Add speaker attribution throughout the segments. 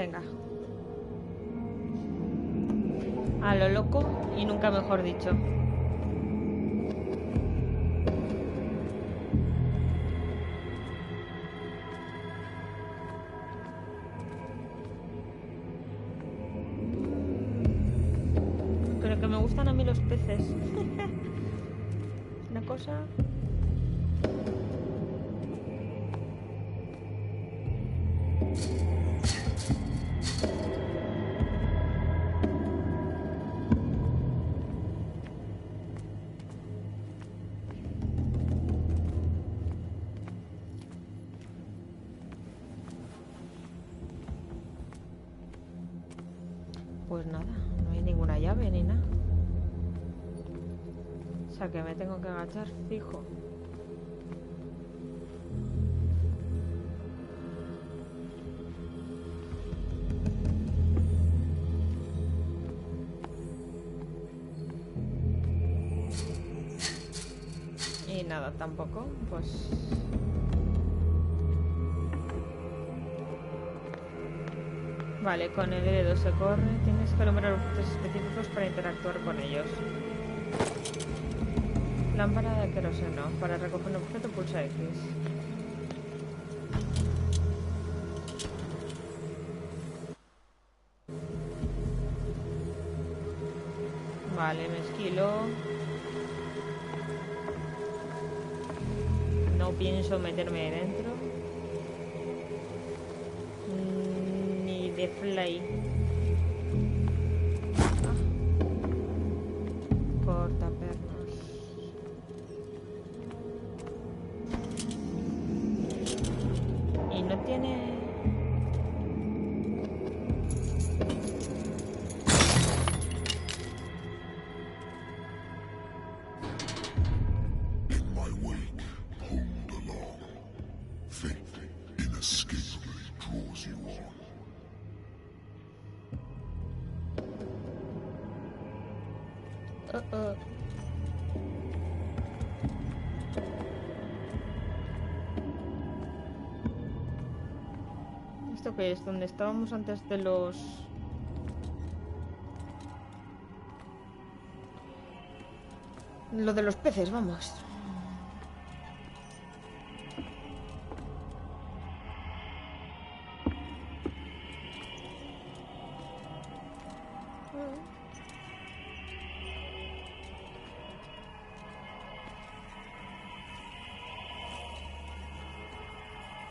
Speaker 1: Venga. A lo loco y nunca mejor dicho. Pero que me gustan a mí los peces. Una cosa... Pues nada, no hay ninguna llave ni nada. O sea que me tengo que agachar fijo. Y nada, tampoco, pues... Vale, con el L2 se corre. Tienes que nombrar objetos específicos para interactuar con ellos. Lámpara de queroseno. Para recoger un objeto pulsa X. Vale, me esquilo. No pienso meterme dentro. Ni de fly. Corta pernos. Y no tiene... ¿Esto qué es? ¿Dónde estábamos antes de los...? Lo de los peces, vamos.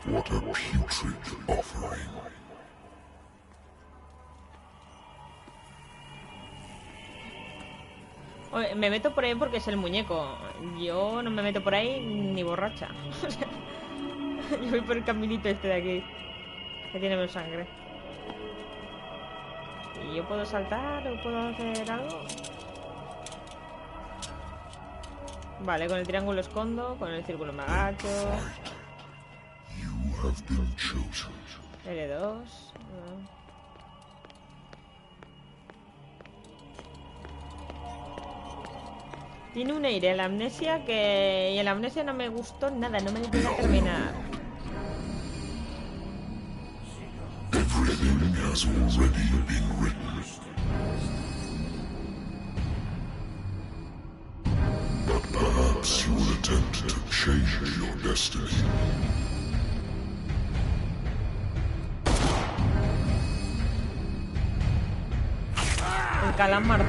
Speaker 2: What a putrid offering.
Speaker 1: Oye, me meto por ahí porque es el muñeco. Yo no me meto por ahí ni borracha. Yo voy por el caminito este de aquí, que tiene menos sangre. ¿Y yo puedo saltar o puedo hacer algo? Vale, con el triángulo escondo, con el círculo me agacho. L2. Tiene un aire, la amnesia que... Y en la amnesia no me gustó nada, no me llega a terminar.
Speaker 2: Everything has already been written. But perhaps you will attempt to change your destiny.
Speaker 1: El calamardo.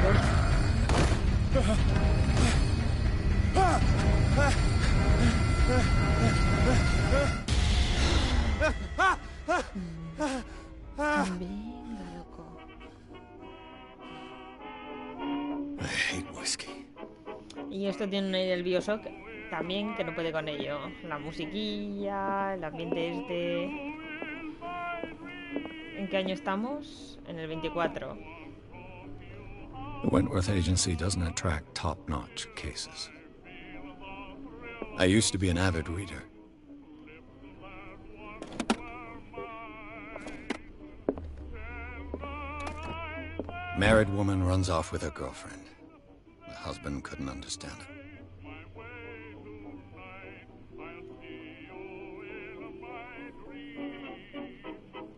Speaker 1: Venga, loco.
Speaker 3: I hate whiskey.
Speaker 1: Y esto tiene un aire del Bioshock también, que no puede con ello. La musiquilla, el ambiente este... ¿En qué año estamos? En el 24.
Speaker 3: The Wentworth Agency doesn't attract top-notch cases. I used to be an avid reader. Married woman runs off with her girlfriend. The husband couldn't understand it.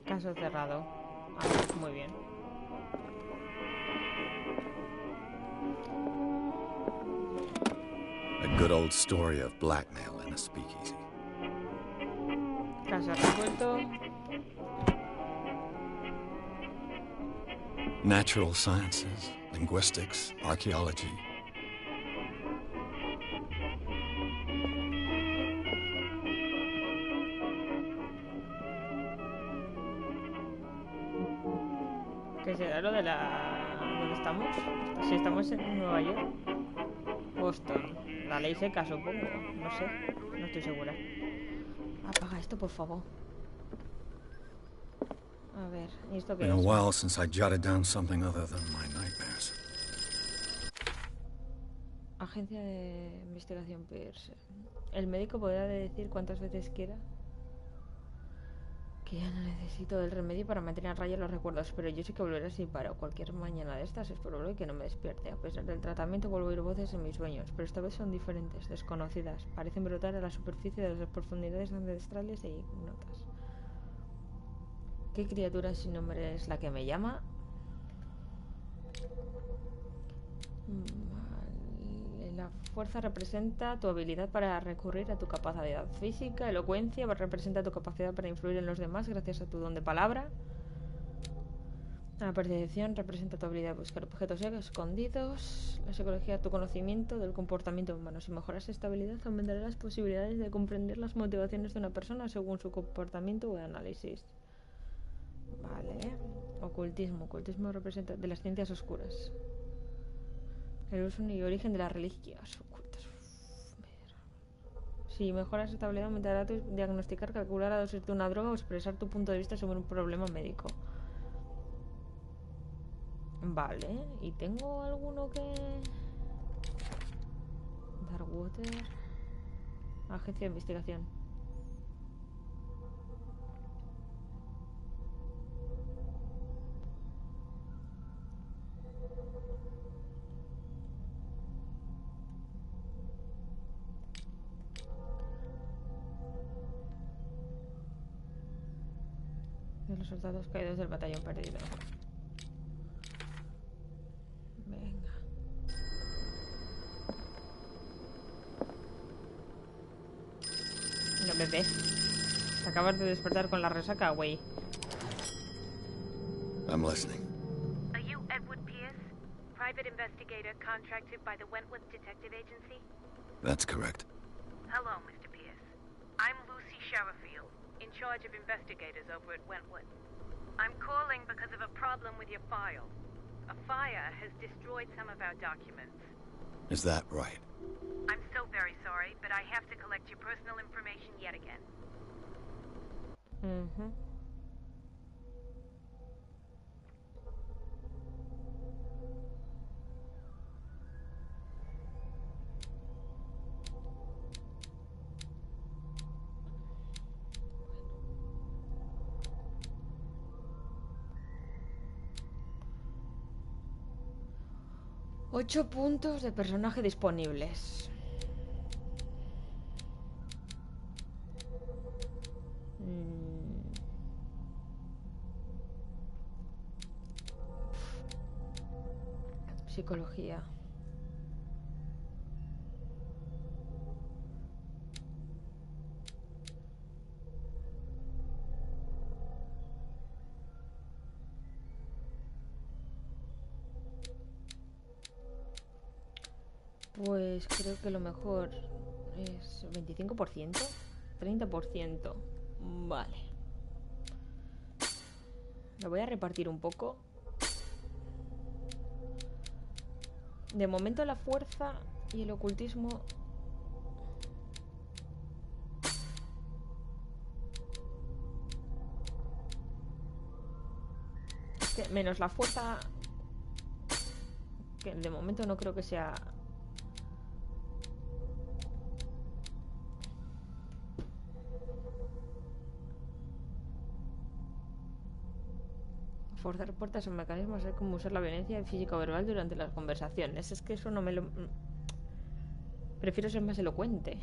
Speaker 1: Caso cerrado. Ah, muy bien.
Speaker 3: A good old story of blackmail in a speakeasy.
Speaker 1: Caso resuelto.
Speaker 3: Natural sciences, linguistics, archaeology.
Speaker 1: ¿Qué será lo de la... ¿Dónde estamos? Si estamos en Nueva York. Boston. La ley seca, supongo. No sé. No estoy segura. Apaga esto, por favor. A ver, ¿y esto qué
Speaker 3: Been a
Speaker 1: es?
Speaker 3: while since I jotted down something other than my nightmares.
Speaker 1: Agencia de investigación Pierce. El médico podrá decir cuántas veces quiera que ya no necesito del remedio para mantener a raya los recuerdos, pero yo sí que volveré sin paro. Cualquier mañana de estas es probable que no me despierte. A pesar del tratamiento vuelvo a oír voces en mis sueños, pero esta vez son diferentes, desconocidas. Parecen brotar a la superficie de las profundidades ancestrales e ignotas. ¿Qué criatura sin nombre es la que me llama? Vale. La fuerza representa tu habilidad para recurrir a tu capacidad física. Elocuencia representa tu capacidad para influir en los demás gracias a tu don de palabra. La percepción representa tu habilidad de buscar objetos escondidos. La psicología, tu conocimiento del comportamiento humano. Si mejoras esta habilidad, aumentará las posibilidades de comprender las motivaciones de una persona según su comportamiento o análisis. Vale. Ocultismo. Ocultismo representa de las ciencias oscuras. El uso y origen de las religias ocultas. Si mejoras esta habilidad, aumentará tu diagnosticar, calcular la dosis de una droga o expresar tu punto de vista sobre un problema médico. Vale, ¿y tengo alguno que...? Darkwater. Agencia de investigación. De los soldados caídos del batallón perdido. Venga. No, bebé. Te acabas de despertar con la resaca, güey.
Speaker 3: I'm listening.
Speaker 4: Are you Edward Pierce, private investigator contracted by the Wentworth Detective Agency?
Speaker 3: That's correct.
Speaker 4: Hello, Mr. Pierce. I'm Lucy Sherifield, in charge of investigators over at Wentworth. I'm calling because of a problem with your file. A fire has destroyed some of our documents.
Speaker 3: Is that right?
Speaker 4: I'm so very sorry, but I have to collect your personal information yet again.
Speaker 1: Mhm. 8 puntos de personaje disponibles. Psicología. Pues creo que lo mejor es 25%, 30%. Vale. Lo voy a repartir un poco. De momento la fuerza y el ocultismo. Es que menos la fuerza, que de momento no creo que sea... Forzar puertas son mecanismos, es como usar la violencia física o verbal durante las conversaciones. Es que eso no me lo... Prefiero ser más elocuente,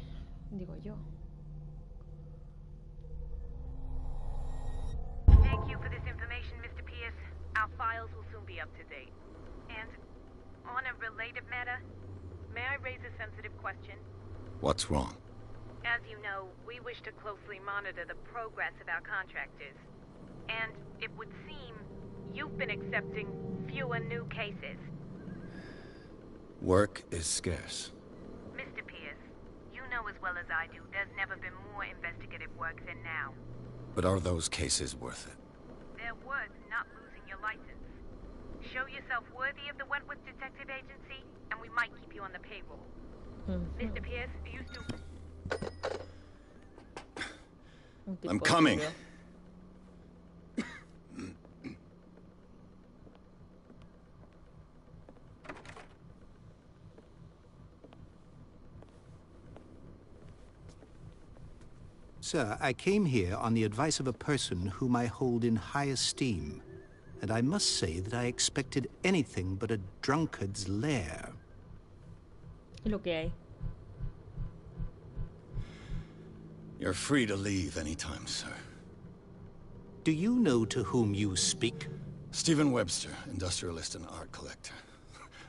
Speaker 1: digo yo.
Speaker 4: Thank you for this information, Mr. Pierce. files will soon be up to date. And on a related matter, may I raise a sensitive question?
Speaker 3: What's wrong?
Speaker 4: As you know, we wish to closely monitor the progress of our contractors. And it would seem you've been accepting fewer new cases.
Speaker 3: Work is scarce.
Speaker 4: Mr. Pierce, you know as well as I do, there's never been more investigative work than now.
Speaker 3: But are those cases worth it?
Speaker 4: They're worth not losing your license. Show yourself worthy of the Wentworth Detective Agency, and we might keep you on the payroll. Mr. Pierce, you still...
Speaker 3: I'm coming.
Speaker 5: Sir, I came here on the advice of a person whom I hold in high esteem, and I must say that I expected anything but a drunkard's lair.
Speaker 1: Lo que hay.
Speaker 3: You're free to leave anytime, sir.
Speaker 5: Do you know to whom you speak?
Speaker 3: Stephen Webster, industrialist and art collector.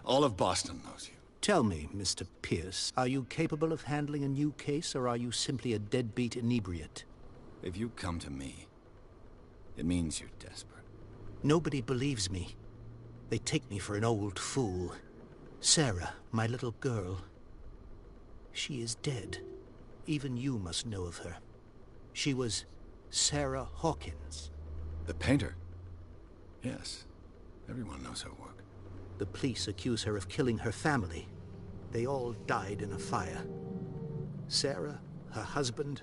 Speaker 3: All of Boston knows you.
Speaker 5: Tell me, Mr. Pierce, are you capable of handling a new case, or are you simply a deadbeat inebriate?
Speaker 3: If you come to me, it means you're desperate.
Speaker 5: Nobody believes me. They take me for an old fool. Sarah, my little girl, she is dead. Even you must know of her. She was Sarah Hawkins.
Speaker 3: The painter? Yes. Everyone knows her work.
Speaker 5: The police accuse her of killing her family. They all died in a fire. Sarah, her husband,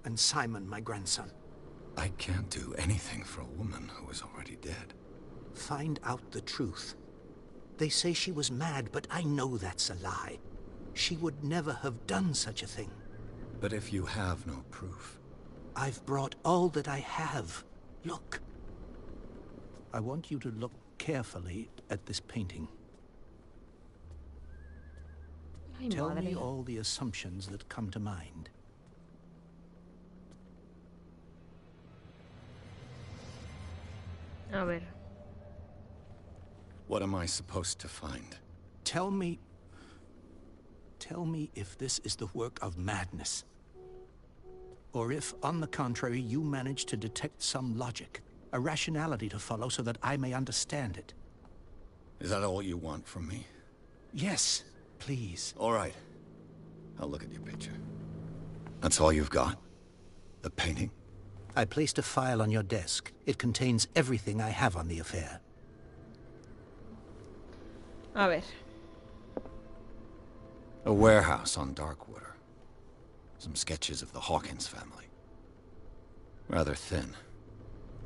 Speaker 5: and Simon, my grandson.
Speaker 3: I can't do anything for a woman who is already dead.
Speaker 5: Find out the truth. They say she was mad, but I know that's a lie. She would never have done such a thing.
Speaker 3: But if you have no proof...
Speaker 5: I've brought all that I have. Look. I want you to look carefully at this painting.
Speaker 1: Ay,
Speaker 5: Tell
Speaker 1: madre.
Speaker 5: me all the assumptions that come to mind.
Speaker 1: A ver.
Speaker 3: What am I supposed to find?
Speaker 5: Tell me if this is the work of madness. Or if, on the contrary, you manage to detect some logic, a rationality to follow so that I may understand it.
Speaker 3: Is that all you want from me?
Speaker 5: Yes, please.
Speaker 3: All right. I'll look at your picture. That's all you've got? The painting?
Speaker 5: I placed a file on your desk. It contains everything I have on the affair.
Speaker 1: A ver.
Speaker 3: A warehouse on Darkwater. Some sketches of the Hawkins family. Rather thin.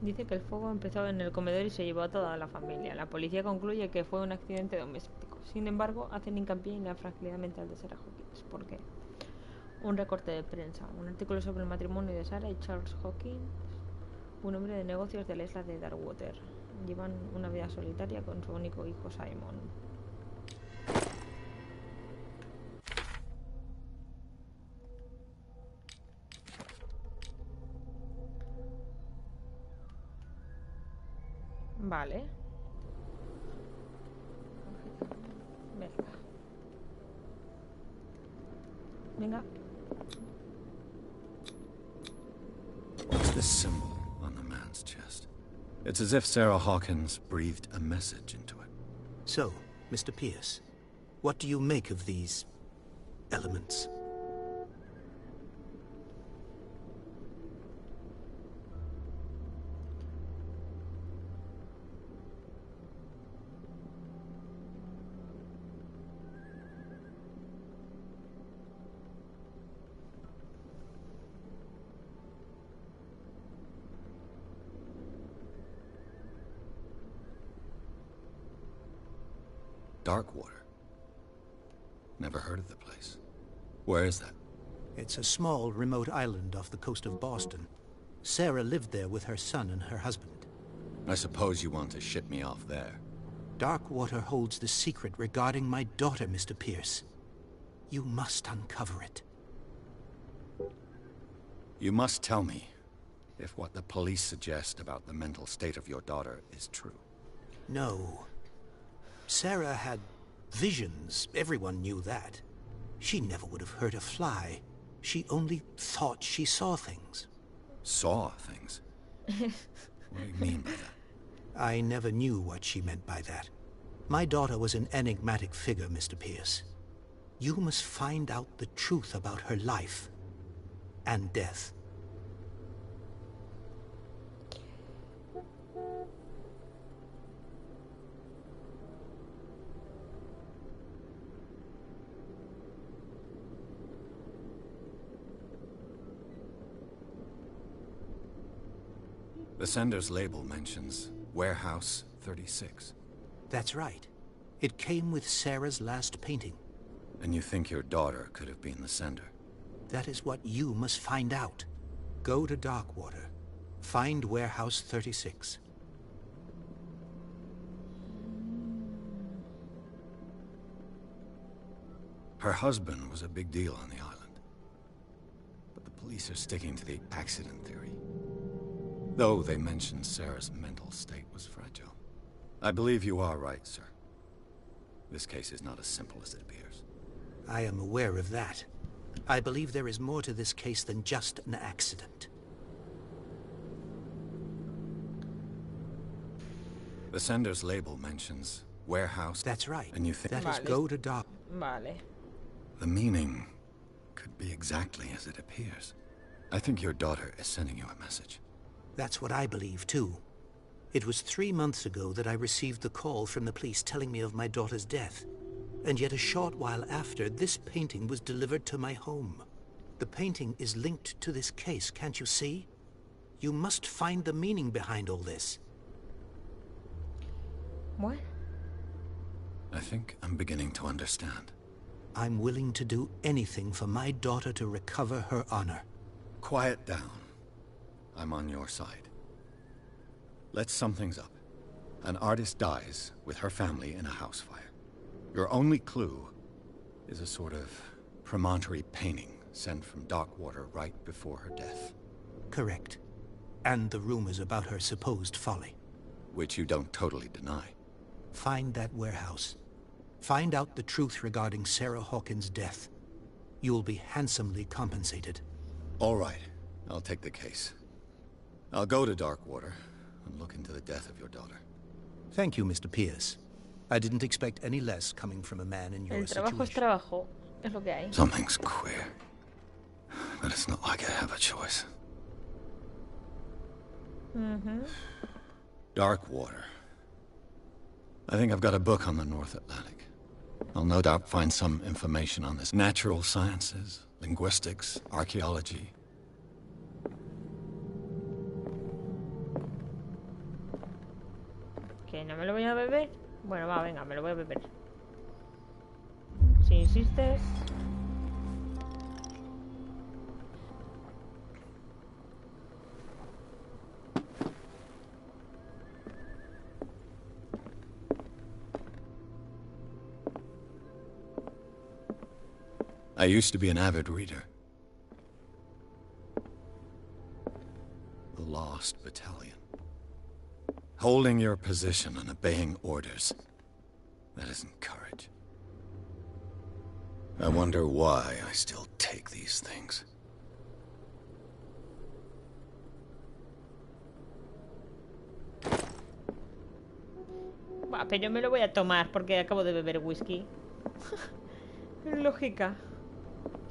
Speaker 1: Dice que el fuego empezó en el comedor y se llevó a toda la familia. La policía concluye que fue un accidente doméstico. Sin embargo, hacen hincapié en la fragilidad mental de Sarah Hawkins. ¿Por qué? Un recorte de prensa, un artículo sobre el matrimonio de Sarah y Charles Hawkins, un hombre de negocios de la isla de Darkwater. Llevan una vida solitaria con su único hijo Simon. Vale. Venga. Venga.
Speaker 3: What's this symbol on the man's chest? It's as if Sarah Hawkins breathed a message into it.
Speaker 5: So, Mr. Pierce, what do you make of these elements?
Speaker 3: Darkwater. Never heard of the place. Where is that?
Speaker 5: It's a small, remote island off the coast of Boston. Sarah lived there with her son and her husband.
Speaker 3: I suppose you want to ship me off there.
Speaker 5: Darkwater holds the secret regarding my daughter, Mr. Pierce. You must uncover it.
Speaker 3: You must tell me if what the police suggest about the mental state of your daughter is true.
Speaker 5: No. Sarah had visions. Everyone knew that. She never would have hurt a fly. She only thought she saw things.
Speaker 3: Saw things? What do you mean by that?
Speaker 5: I never knew what she meant by that. My daughter was an enigmatic figure, Mr. Pierce. You must find out the truth about her life and death.
Speaker 3: The sender's label mentions Warehouse 36.
Speaker 5: That's right. It came with Sarah's last painting.
Speaker 3: And you think your daughter could have been the sender?
Speaker 5: That is what you must find out. Go to Darkwater. Find Warehouse 36.
Speaker 3: Her husband was a big deal on the island. But the police are sticking to the accident theory. Though they mentioned Sarah's mental state was fragile. I believe you are right, sir. This case is not as simple as it appears.
Speaker 5: I am aware of that. I believe there is more to this case than just an accident.
Speaker 3: The sender's label mentions Warehouse.
Speaker 5: That's right.
Speaker 3: And you think
Speaker 5: that is go to Dark.
Speaker 1: Vale.
Speaker 3: The meaning could be exactly as it appears. I think your daughter is sending you a message.
Speaker 5: That's what I believe, too. It was 3 months ago that I received the call from the police telling me of my daughter's death. And yet a short while after, this painting was delivered to my home. The painting is linked to this case, can't you see? You must find the meaning behind all this.
Speaker 1: What?
Speaker 3: I think I'm beginning to understand.
Speaker 5: I'm willing to do anything for my daughter to recover her honor.
Speaker 3: Quiet down. I'm on your side. Let's sum things up. An artist dies with her family in a house fire. Your only clue is a sort of promontory painting sent from Darkwater right before her death.
Speaker 5: Correct. And the rumors about her supposed folly.
Speaker 3: Which you don't totally deny.
Speaker 5: Find that warehouse. Find out the truth regarding Sarah Hawkins' death. You'll be handsomely compensated.
Speaker 3: All right. I'll take the case. I'll go to Darkwater and look into the death of your daughter.
Speaker 5: Thank you, Mr. Pierce. I didn't expect any less coming from a man in your
Speaker 1: El trabajo es
Speaker 5: situation.
Speaker 1: trabajo. Es lo que hay.
Speaker 3: Something's queer. But it's not like I have a choice. Darkwater. I think I've got a book on the North Atlantic. I'll no doubt find some information on this. Natural sciences, linguistics, archaeology.
Speaker 1: ¿Que no me lo voy a beber? Bueno, va, venga, me lo voy a beber. Si insistes...
Speaker 3: I used to be an avid reader. The Lost Battalion. Holding your position and obeying orders. That isn't courage. I wonder why I still take these things.
Speaker 1: Va, pero yo me lo voy a tomar porque acabo de beber whisky. Lógica.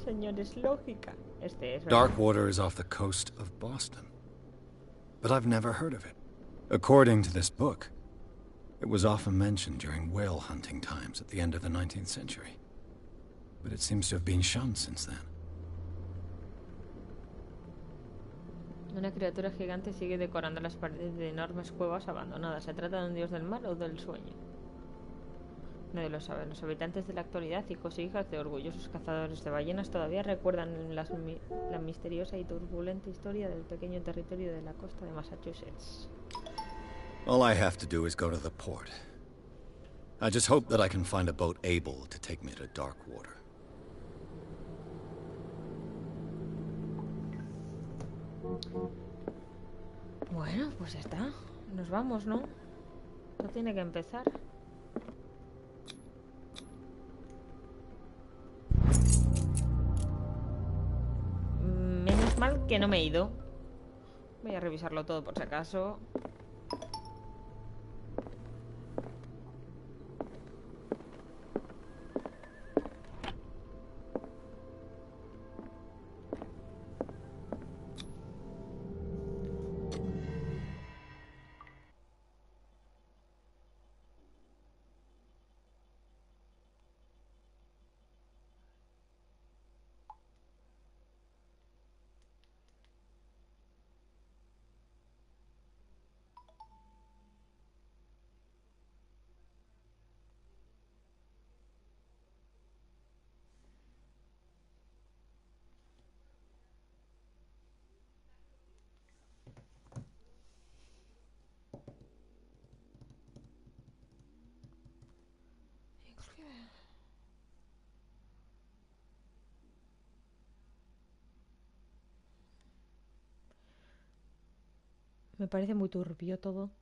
Speaker 1: Señores, lógica. Este es...
Speaker 3: Darkwater is off the coast of Boston. But I've never heard of it. According to this book, it was often mentioned during whale hunting times at the end of the 19th century. But it seems to have been shunned since then.
Speaker 1: Una criatura gigante sigue decorando las paredes de enormes cuevas abandonadas. ¿Se trata de un dios del mar o del sueño? Nadie lo sabe. Los habitantes de la actualidad, hijos e hijas de orgullosos cazadores de ballenas, todavía recuerdan la misteriosa y turbulenta historia del pequeño territorio de la costa de Massachusetts.
Speaker 3: All I have to do is go to the port. I just hope that I can find a boat able to take me to Darkwater.
Speaker 1: Bueno, pues ya está. Nos vamos, ¿no? No tiene que empezar. Menos mal que no me he ido. Voy a revisarlo todo por si acaso. Me parece muy turbio todo.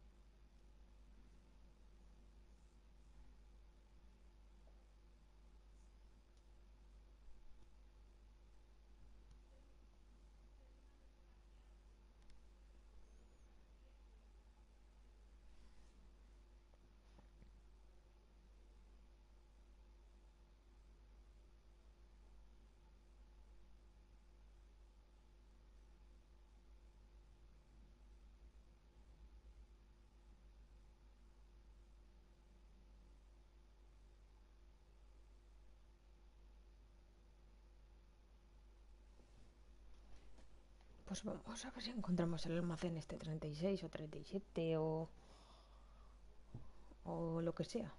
Speaker 1: Pues vamos a ver si encontramos el almacén este 36 o 37 o lo que sea.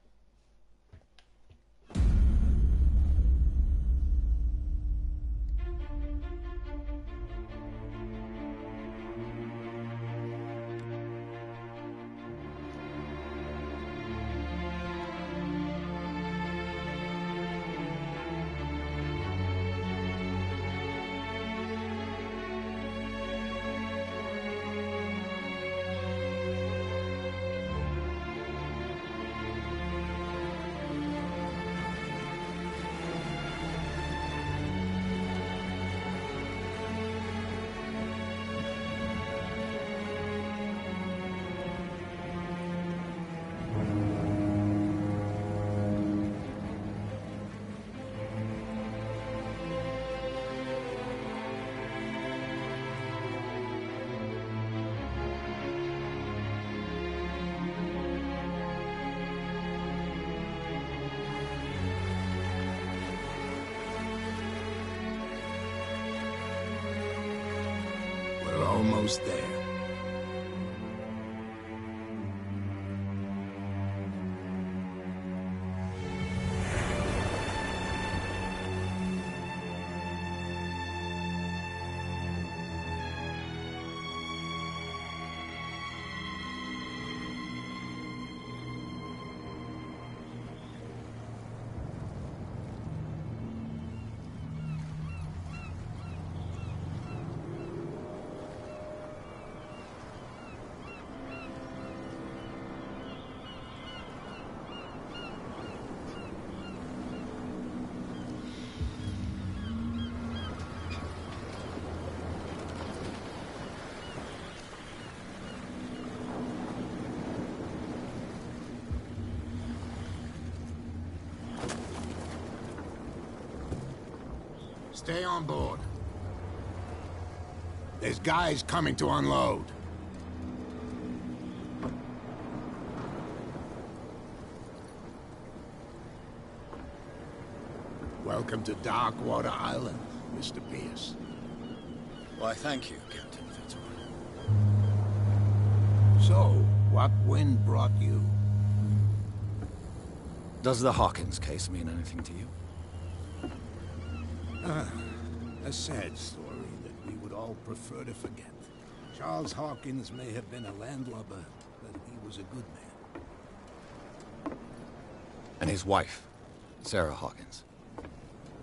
Speaker 2: We're almost there. Stay on board. There's guys coming to unload. Welcome to Darkwater Island, Mr. Pierce.
Speaker 3: Why, thank you, Captain Fitzroy.
Speaker 2: So, what wind brought you?
Speaker 3: Does the Hawkins case mean anything to you?
Speaker 2: A sad story that we would all prefer to forget. Charles Hawkins may have been a landlubber, but he was a good man.
Speaker 3: And his wife, Sarah Hawkins.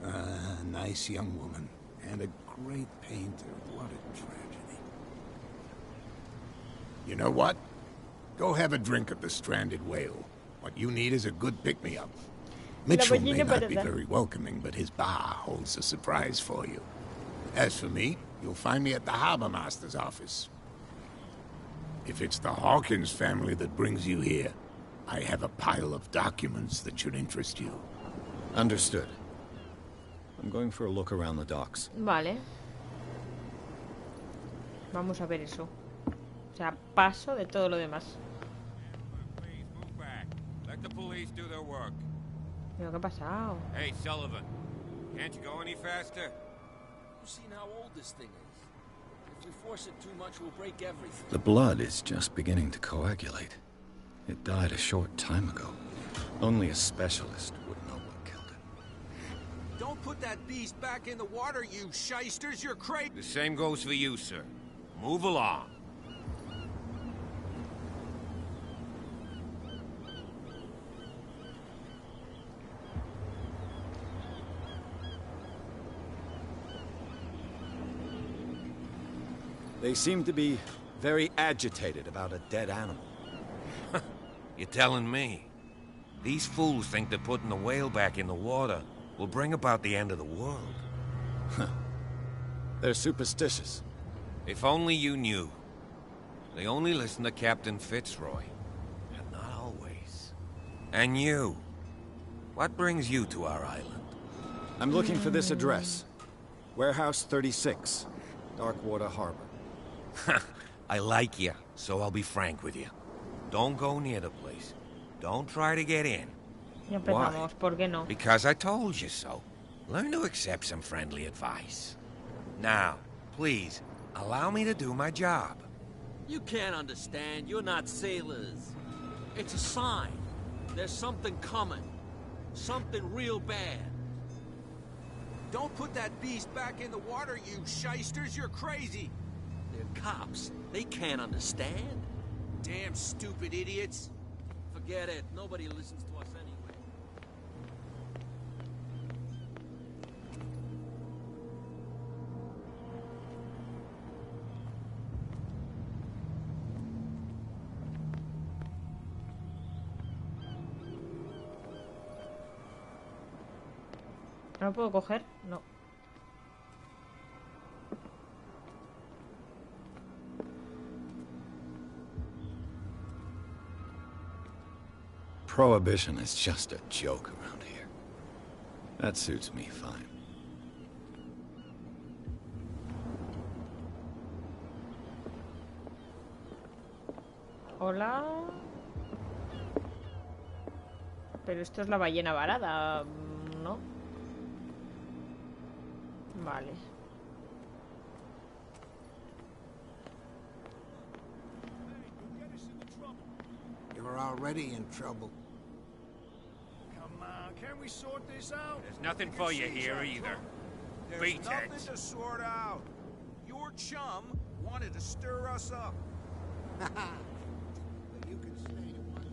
Speaker 2: A nice young woman, and a great painter. What a tragedy. You know what? Go have a drink at the Stranded Whale. What you need is a good pick-me-up. Mitchell may
Speaker 1: ballena
Speaker 2: not be
Speaker 1: parada.
Speaker 2: very welcoming, but his bar holds a surprise for you. As for me, you'll find me at the Harbor Master's office. If it's the Hawkins family that brings you here, I have a pile of documents that should interest you.
Speaker 3: Understood. I'm going for a look around the docks.
Speaker 1: Vale. Vamos a ver eso. O sea, paso de todo lo demás.
Speaker 6: Please move back. Let the police do their work.
Speaker 1: ¿Pero qué ha pasado?
Speaker 6: Hey, Sullivan. Can't you go any faster?
Speaker 7: You've seen how old this thing is. If we force it too much, we'll break everything.
Speaker 3: The blood is just beginning to coagulate. It died a short time ago. Only a specialist would know what killed it.
Speaker 7: Don't put that beast back in the water, you shysters. You're crazy.
Speaker 6: The same goes for you, sir. Move along.
Speaker 3: They seem to be very agitated about a dead animal.
Speaker 6: You're telling me? These fools think that putting the whale back in the water will bring about the end of the world.
Speaker 3: They're superstitious.
Speaker 6: If only you knew. They only listen to Captain Fitzroy. And not always. And you. What brings you to our island?
Speaker 3: I'm looking for this address. Warehouse 36, Darkwater Harbor.
Speaker 6: I like you, so I'll be frank with you. Don't go near the place. Don't try to get in.
Speaker 1: Ya empezamos, ¿por qué no?
Speaker 6: Because I told you so. Learn to accept some friendly advice. Now, please, allow me to do my job.
Speaker 7: You can't understand. You're not sailors. It's a sign. There's something coming. Something real bad. Don't put that beast back in the water, you shysters. You're crazy. They're cops. They can't understand. Damn stupid idiots. Forget it. Nobody listens to us anyway.
Speaker 1: ¿No lo puedo coger? No.
Speaker 3: Prohibition is just a joke around here. That suits me fine.
Speaker 1: Hola. Pero esto es la ballena varada, ¿no? Vale.
Speaker 2: You're already in trouble.
Speaker 8: Come on, can we sort this out?
Speaker 6: There's nothing for you here either.
Speaker 8: There's nothing
Speaker 6: Beatheads.
Speaker 8: to sort out. Your chum wanted to stir us up.
Speaker 2: You can stay in one.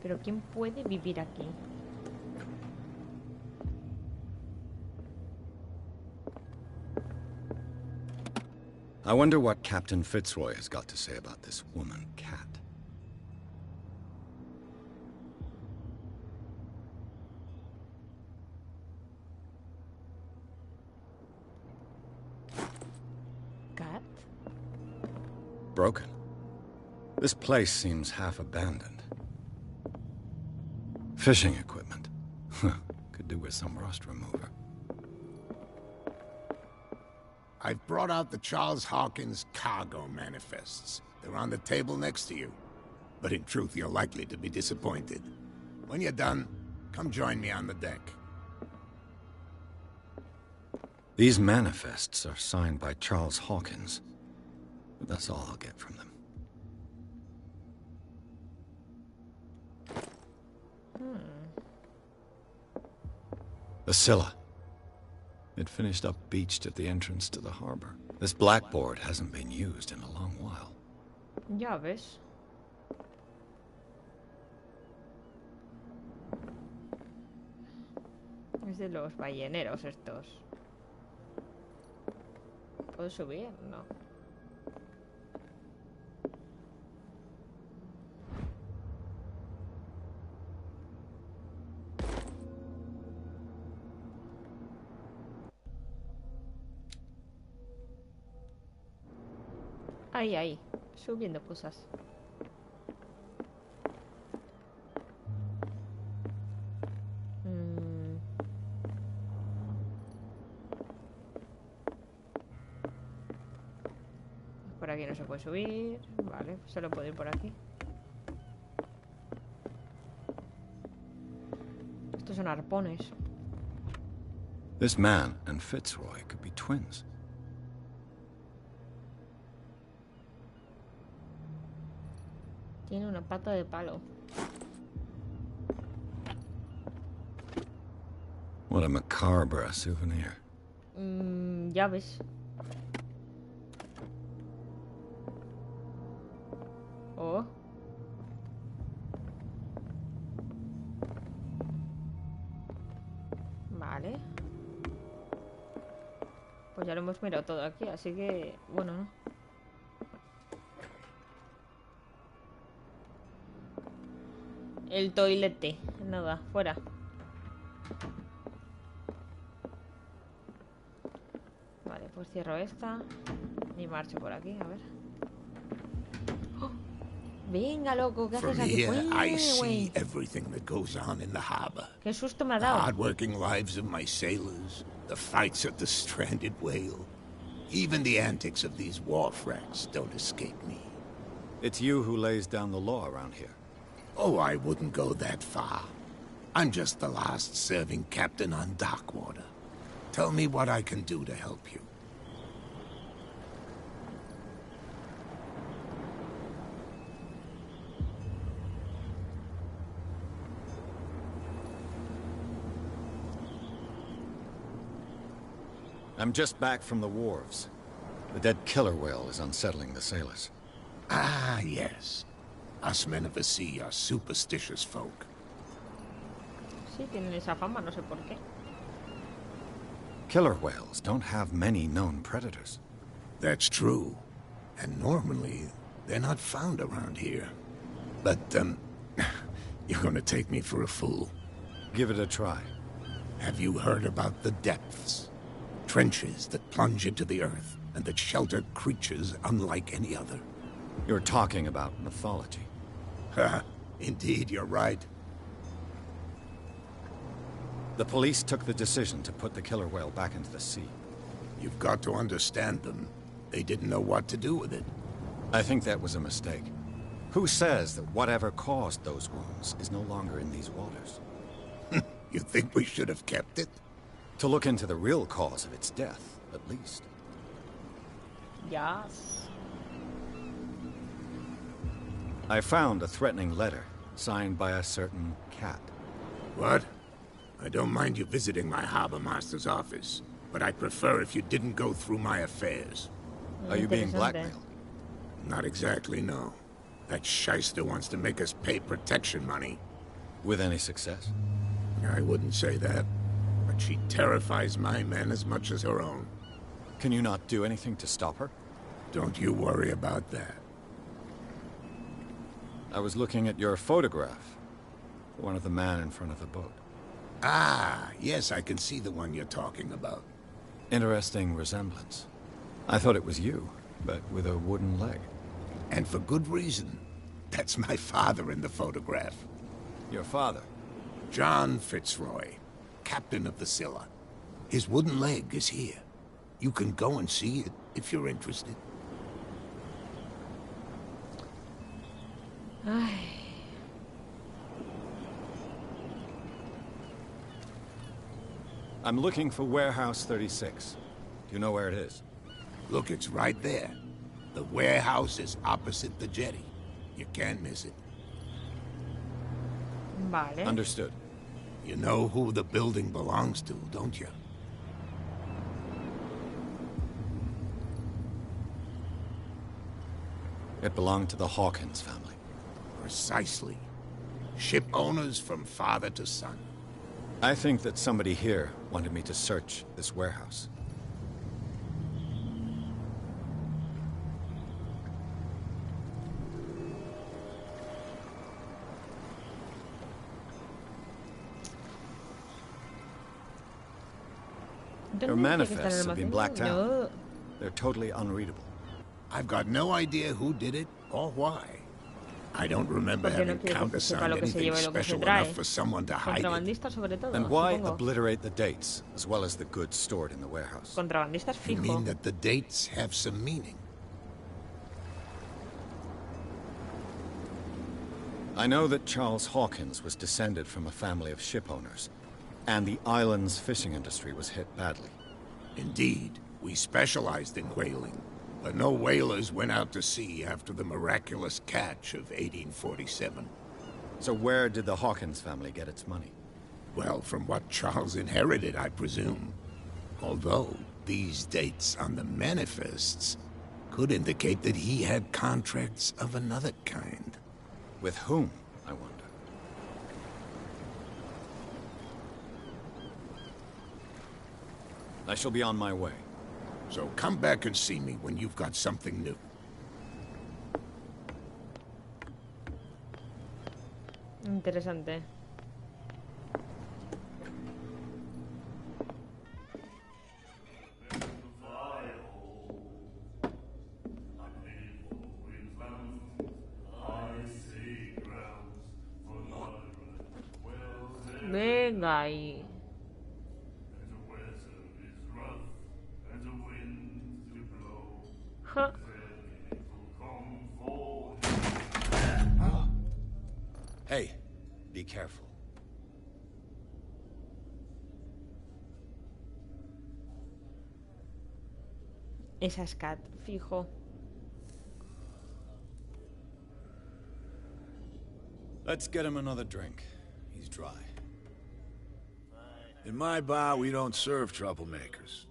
Speaker 1: Pero ¿quién puede vivir aquí?
Speaker 3: I wonder what Captain Fitzroy has got to say about this woman, Cat.
Speaker 1: ¿Cat?
Speaker 3: Broken. This place seems half abandoned. Fishing equipment. Could do with some rust remover.
Speaker 2: I've brought out the Charles Hawkins cargo manifests. They're on the table next to you. but in truth you're likely to be disappointed. When you're done, come join me on the deck.
Speaker 3: These manifests are signed by Charles Hawkins, but that's all I'll get from them. The Scylla. It finished up beached at the entrance to the harbor. This blackboard hasn't been used in a long while.
Speaker 1: Ya ves. Es de los balleneros estos. ¿Puedo subir? No. Ahí, subiendo cosas. Por aquí no se puede subir. Vale, pues solo puedo ir por aquí. Estos son arpones.
Speaker 3: This man and Fitzroy could be twins.
Speaker 1: Tiene una pata de palo.
Speaker 3: What a macabre souvenir.
Speaker 1: Ya ves. Oh. Vale. Pues ya lo hemos mirado todo aquí, así que... Bueno, no. El toilete. Nada, fuera. Vale, pues cierro esta. Y marcho por aquí, a ver. ¡Oh! Venga, loco, ¿qué haces
Speaker 2: From
Speaker 1: aquí?
Speaker 2: here, I
Speaker 1: Güey.
Speaker 2: see everything that goes on in the harbor.
Speaker 1: Qué susto me ha
Speaker 2: The
Speaker 1: dado.
Speaker 2: hard-working lives of my sailors, the fights at the stranded whale. Even the antics of these wharf rats don't escape me.
Speaker 3: It's you who lays down the law around here.
Speaker 2: Oh, I wouldn't go that far. I'm just the last serving captain on Darkwater. Tell me what I can do to help you.
Speaker 3: I'm just back from the wharves. The dead killer whale is unsettling the sailors.
Speaker 2: Ah, yes. Us men of the sea are superstitious folk.
Speaker 1: Sí, tienen esa fama, no sé por qué.
Speaker 3: Killer whales don't have many known predators.
Speaker 2: That's true. And normally, they're not found around here. But, you're gonna take me for a fool.
Speaker 3: Give it a try.
Speaker 2: Have you heard about the depths? Trenches that plunge into the earth and that shelter creatures unlike any other.
Speaker 3: You're talking about mythology.
Speaker 2: Ha! Indeed, you're right.
Speaker 3: The police took the decision to put the killer whale back into the sea.
Speaker 2: You've got to understand them. They didn't know what to do with it.
Speaker 3: I think that was a mistake. Who says that whatever caused those wounds is no longer in these waters?
Speaker 2: You think we should have kept it?
Speaker 3: To look into the real cause of its death, at least.
Speaker 1: Yes.
Speaker 3: I found a threatening letter, signed by a certain cat.
Speaker 2: What? I don't mind you visiting my harbor master's office, but I'd prefer if you didn't go through my affairs.
Speaker 3: Are you being
Speaker 1: Interesante.
Speaker 3: blackmailed?
Speaker 2: Not exactly, no. That shyster wants to make us pay protection money.
Speaker 3: With any success?
Speaker 2: I wouldn't say that, but she terrifies my men as much as her own.
Speaker 3: Can you not do anything to stop her?
Speaker 2: Don't you worry about that.
Speaker 3: I was looking at your photograph. One of the man in front of the boat.
Speaker 2: Ah, yes, I can see the one you're talking about.
Speaker 3: Interesting resemblance. I thought it was you, but with a wooden leg.
Speaker 2: And for good reason. That's my father in the photograph.
Speaker 3: Your father?
Speaker 2: John Fitzroy, captain of the Scylla. His wooden leg is here. You can go and see it if you're interested.
Speaker 1: Ay.
Speaker 3: I'm looking for Warehouse 36. Do you know where it is?
Speaker 2: Look, it's right there. The warehouse is opposite the jetty. You can't miss it.
Speaker 1: Vale.
Speaker 3: Understood.
Speaker 2: You know who the building belongs to, don't you?
Speaker 3: It belonged to the Hawkins family.
Speaker 2: Precisely. Ship owners from father to son.
Speaker 3: I think that somebody here wanted me to search this warehouse. Your manifests have been blacked out.
Speaker 1: No.
Speaker 3: They're totally unreadable.
Speaker 2: I've got no idea who did it or why. I don't remember
Speaker 1: Porque no
Speaker 2: having
Speaker 1: quiere que se
Speaker 2: countersigned
Speaker 1: sepa lo que se
Speaker 2: anything
Speaker 1: lleva y lo que se
Speaker 2: special
Speaker 1: trae.
Speaker 2: enough for someone to hide it.
Speaker 1: Contrabandistas sobre todo,
Speaker 3: And why
Speaker 1: supongo.
Speaker 3: obliterate the dates, as well as the goods stored in the warehouse?
Speaker 1: Contrabandistas
Speaker 2: You
Speaker 1: fijo.
Speaker 2: mean that the dates have some meaning?
Speaker 3: I know that Charles Hawkins was descended from a family of ship owners, and the island's fishing industry was hit badly.
Speaker 2: Indeed, we specialized in whaling, but no whalers went out to sea after the miraculous catch of 1847.
Speaker 3: So where did the Hawkins family get its money?
Speaker 2: Well, from what Charles inherited, I presume. Although, these dates on the manifests could indicate that he had contracts of another kind.
Speaker 3: With whom, I wonder? I shall be on my way.
Speaker 2: So come back and see me when you've got something new.
Speaker 1: Interesante. Venga ahí. Ja.
Speaker 3: Hey, be careful.
Speaker 1: Esa es Cat, fijo.
Speaker 3: Let's get him another drink. He's dry.
Speaker 9: In my bar, we don't serve troublemakers.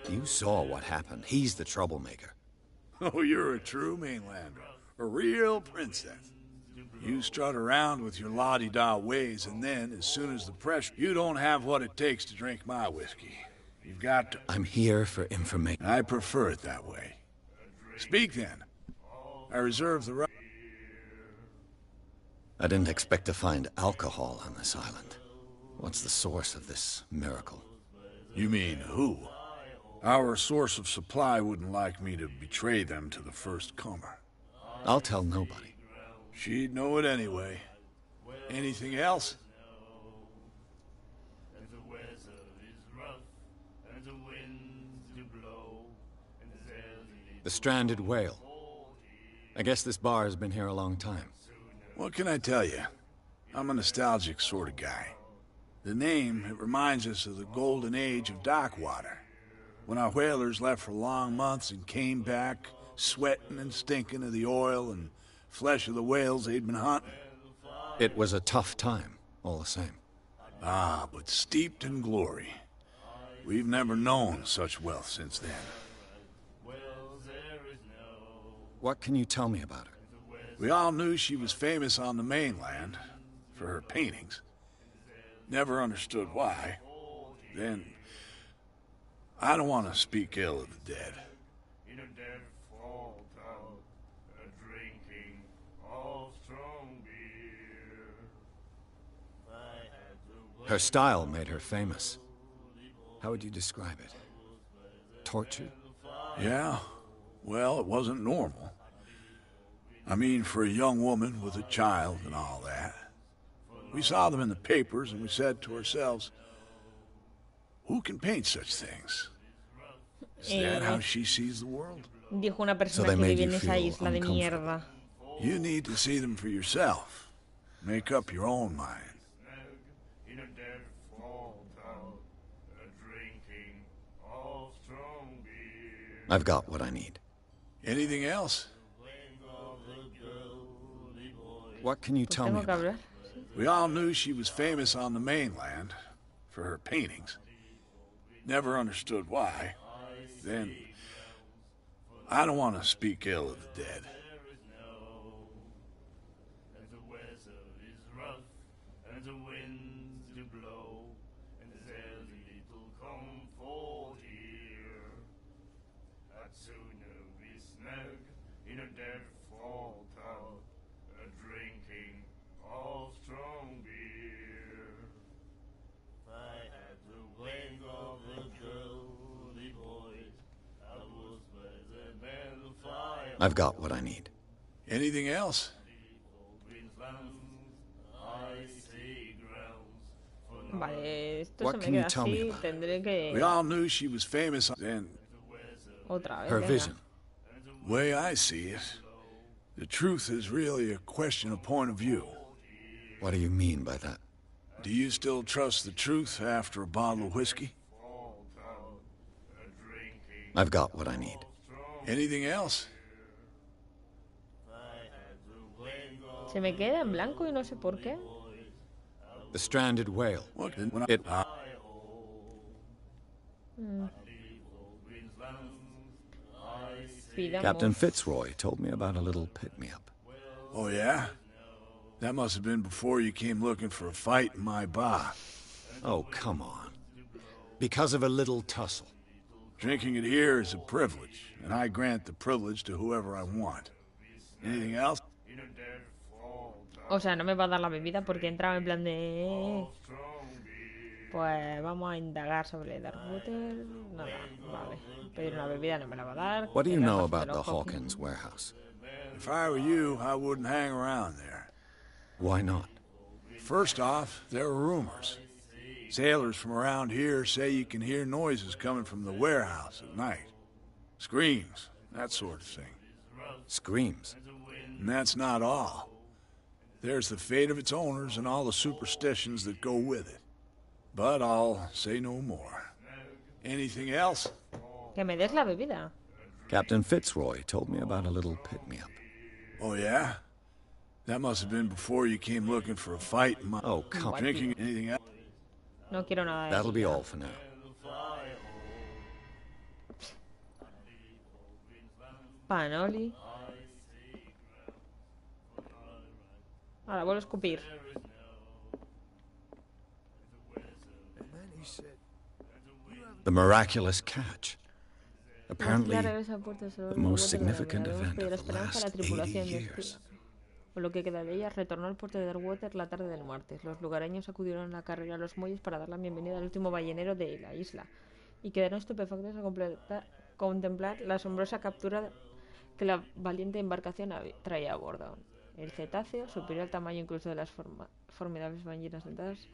Speaker 3: You saw what happened. He's the troublemaker.
Speaker 9: Oh, you're a true mainlander. A real princess. You strut around with your la-di-da ways, and then, as soon as the pressure... You don't have what it takes to drink my whiskey. You've got to...
Speaker 3: I'm here for information.
Speaker 9: I prefer it that way. Speak, then. I reserve the right...
Speaker 3: I didn't expect to find alcohol on this island. What's the source of this miracle?
Speaker 9: You mean who? Our source of supply wouldn't like me to betray them to the first comer.
Speaker 3: I'll tell nobody.
Speaker 9: She'd know it anyway. Anything else?
Speaker 3: The stranded whale. I guess this bar has been here a long time.
Speaker 9: What can I tell you? I'm a nostalgic sort of guy. The name, it reminds us of the golden age of dockwater, when our whalers left for long months and came back sweating and stinking of the oil and flesh of the whales they'd been hunting.
Speaker 3: It was a tough time, all the same.
Speaker 9: Ah, but steeped in glory. We've never known such wealth since then.
Speaker 3: What can you tell me about her?
Speaker 9: We all knew she was famous on the mainland for her paintings. Never understood why. Then, I don't want to speak ill of the dead.
Speaker 3: Her style made her famous. How would you describe it? Tortured?
Speaker 9: Yeah? Well, it wasn't normal. I mean, for a young woman with a child and all that. We saw them in the papers and we said to ourselves, who can paint such things? Is that how she sees the world?
Speaker 1: Dijo una persona
Speaker 3: they
Speaker 1: que
Speaker 3: made
Speaker 1: vive en
Speaker 3: you
Speaker 1: esa
Speaker 3: feel
Speaker 1: isla de mierda.
Speaker 9: You need to see them for yourself. Make up your own mind.
Speaker 3: I've got what I need.
Speaker 9: Anything else?
Speaker 3: What can you tell me
Speaker 1: Tengo que
Speaker 3: about?
Speaker 1: hablar.
Speaker 9: We all knew she was famous on the mainland for her paintings. Never understood why. Then, I don't want to speak ill of the dead.
Speaker 3: I've got what I need.
Speaker 9: Anything else?
Speaker 1: Vale, esto
Speaker 3: What
Speaker 1: se me
Speaker 3: can you
Speaker 1: queda
Speaker 3: tell me
Speaker 1: así.
Speaker 3: about
Speaker 1: Tendré que...
Speaker 9: We all knew she was famous then.
Speaker 1: Otra vez,
Speaker 3: Her
Speaker 1: venga.
Speaker 3: vision.
Speaker 9: The way I see it, the truth is really a question of point of view.
Speaker 3: What do you mean by that?
Speaker 9: Do you still trust the truth after a bottle of whiskey?
Speaker 3: I've got what I need.
Speaker 9: Anything else?
Speaker 1: Se me queda en blanco y no sé por qué.
Speaker 3: The stranded whale.
Speaker 9: What?
Speaker 3: It...
Speaker 1: Pidamos.
Speaker 3: Captain Fitzroy told me about a little pick-me-up.
Speaker 9: Oh, yeah? That must have been before you came looking for a fight in my bar.
Speaker 3: Oh, come on. Because of a little tussle.
Speaker 9: Drinking it here is a privilege, and I grant the privilege to whoever I want. Anything else?
Speaker 1: O sea, no me va a dar la bebida porque entraba en plan de... Pues vamos a indagar sobre Darkwater. Nada, vale. Pedir una bebida no me la va a dar.
Speaker 3: What do you
Speaker 1: que
Speaker 3: know
Speaker 1: la
Speaker 3: about the
Speaker 1: cojo.
Speaker 3: Hawkins warehouse?
Speaker 9: If I were you, I wouldn't hang around there.
Speaker 3: Why not?
Speaker 9: First off, there are rumors. Sailors from around here say you can hear noises coming from the warehouse at night. Screams, that sort of thing.
Speaker 3: Screams.
Speaker 9: And that's not all. There's the fate of its owners and all the superstitions that go with it. But I'll say no more. Anything else?
Speaker 1: Que me des la bebida.
Speaker 3: Captain Fitzroy told me about a little pick-me-up.
Speaker 9: Oh, yeah? That must have been before you came looking for a fight in my...
Speaker 3: Oh, come on.
Speaker 9: Drinking anything else?
Speaker 1: No quiero nada de
Speaker 3: That'll be
Speaker 1: eso.
Speaker 3: all for now.
Speaker 1: Panoli. Ahora vuelvo a escupir.
Speaker 3: The miraculous catch.
Speaker 1: La
Speaker 3: Apparently,
Speaker 1: isla regresa a puerto sobre
Speaker 3: the most
Speaker 1: el borde de la
Speaker 3: significant
Speaker 1: vida. Debemos
Speaker 3: event
Speaker 1: pedir
Speaker 3: of the
Speaker 1: esperanza a la
Speaker 3: last 80
Speaker 1: tripulación de
Speaker 3: years.
Speaker 1: espía. Por lo que queda de ella, retornó al puerto de Darkwater la tarde del martes. Los lugareños acudieron a la carrera a los muelles para dar la bienvenida al último ballenero de la isla y quedaron estupefactos a contemplar la asombrosa captura que la valiente embarcación traía a bordo. El cetáceo, superior al tamaño incluso de las formidables ballenas dentadas,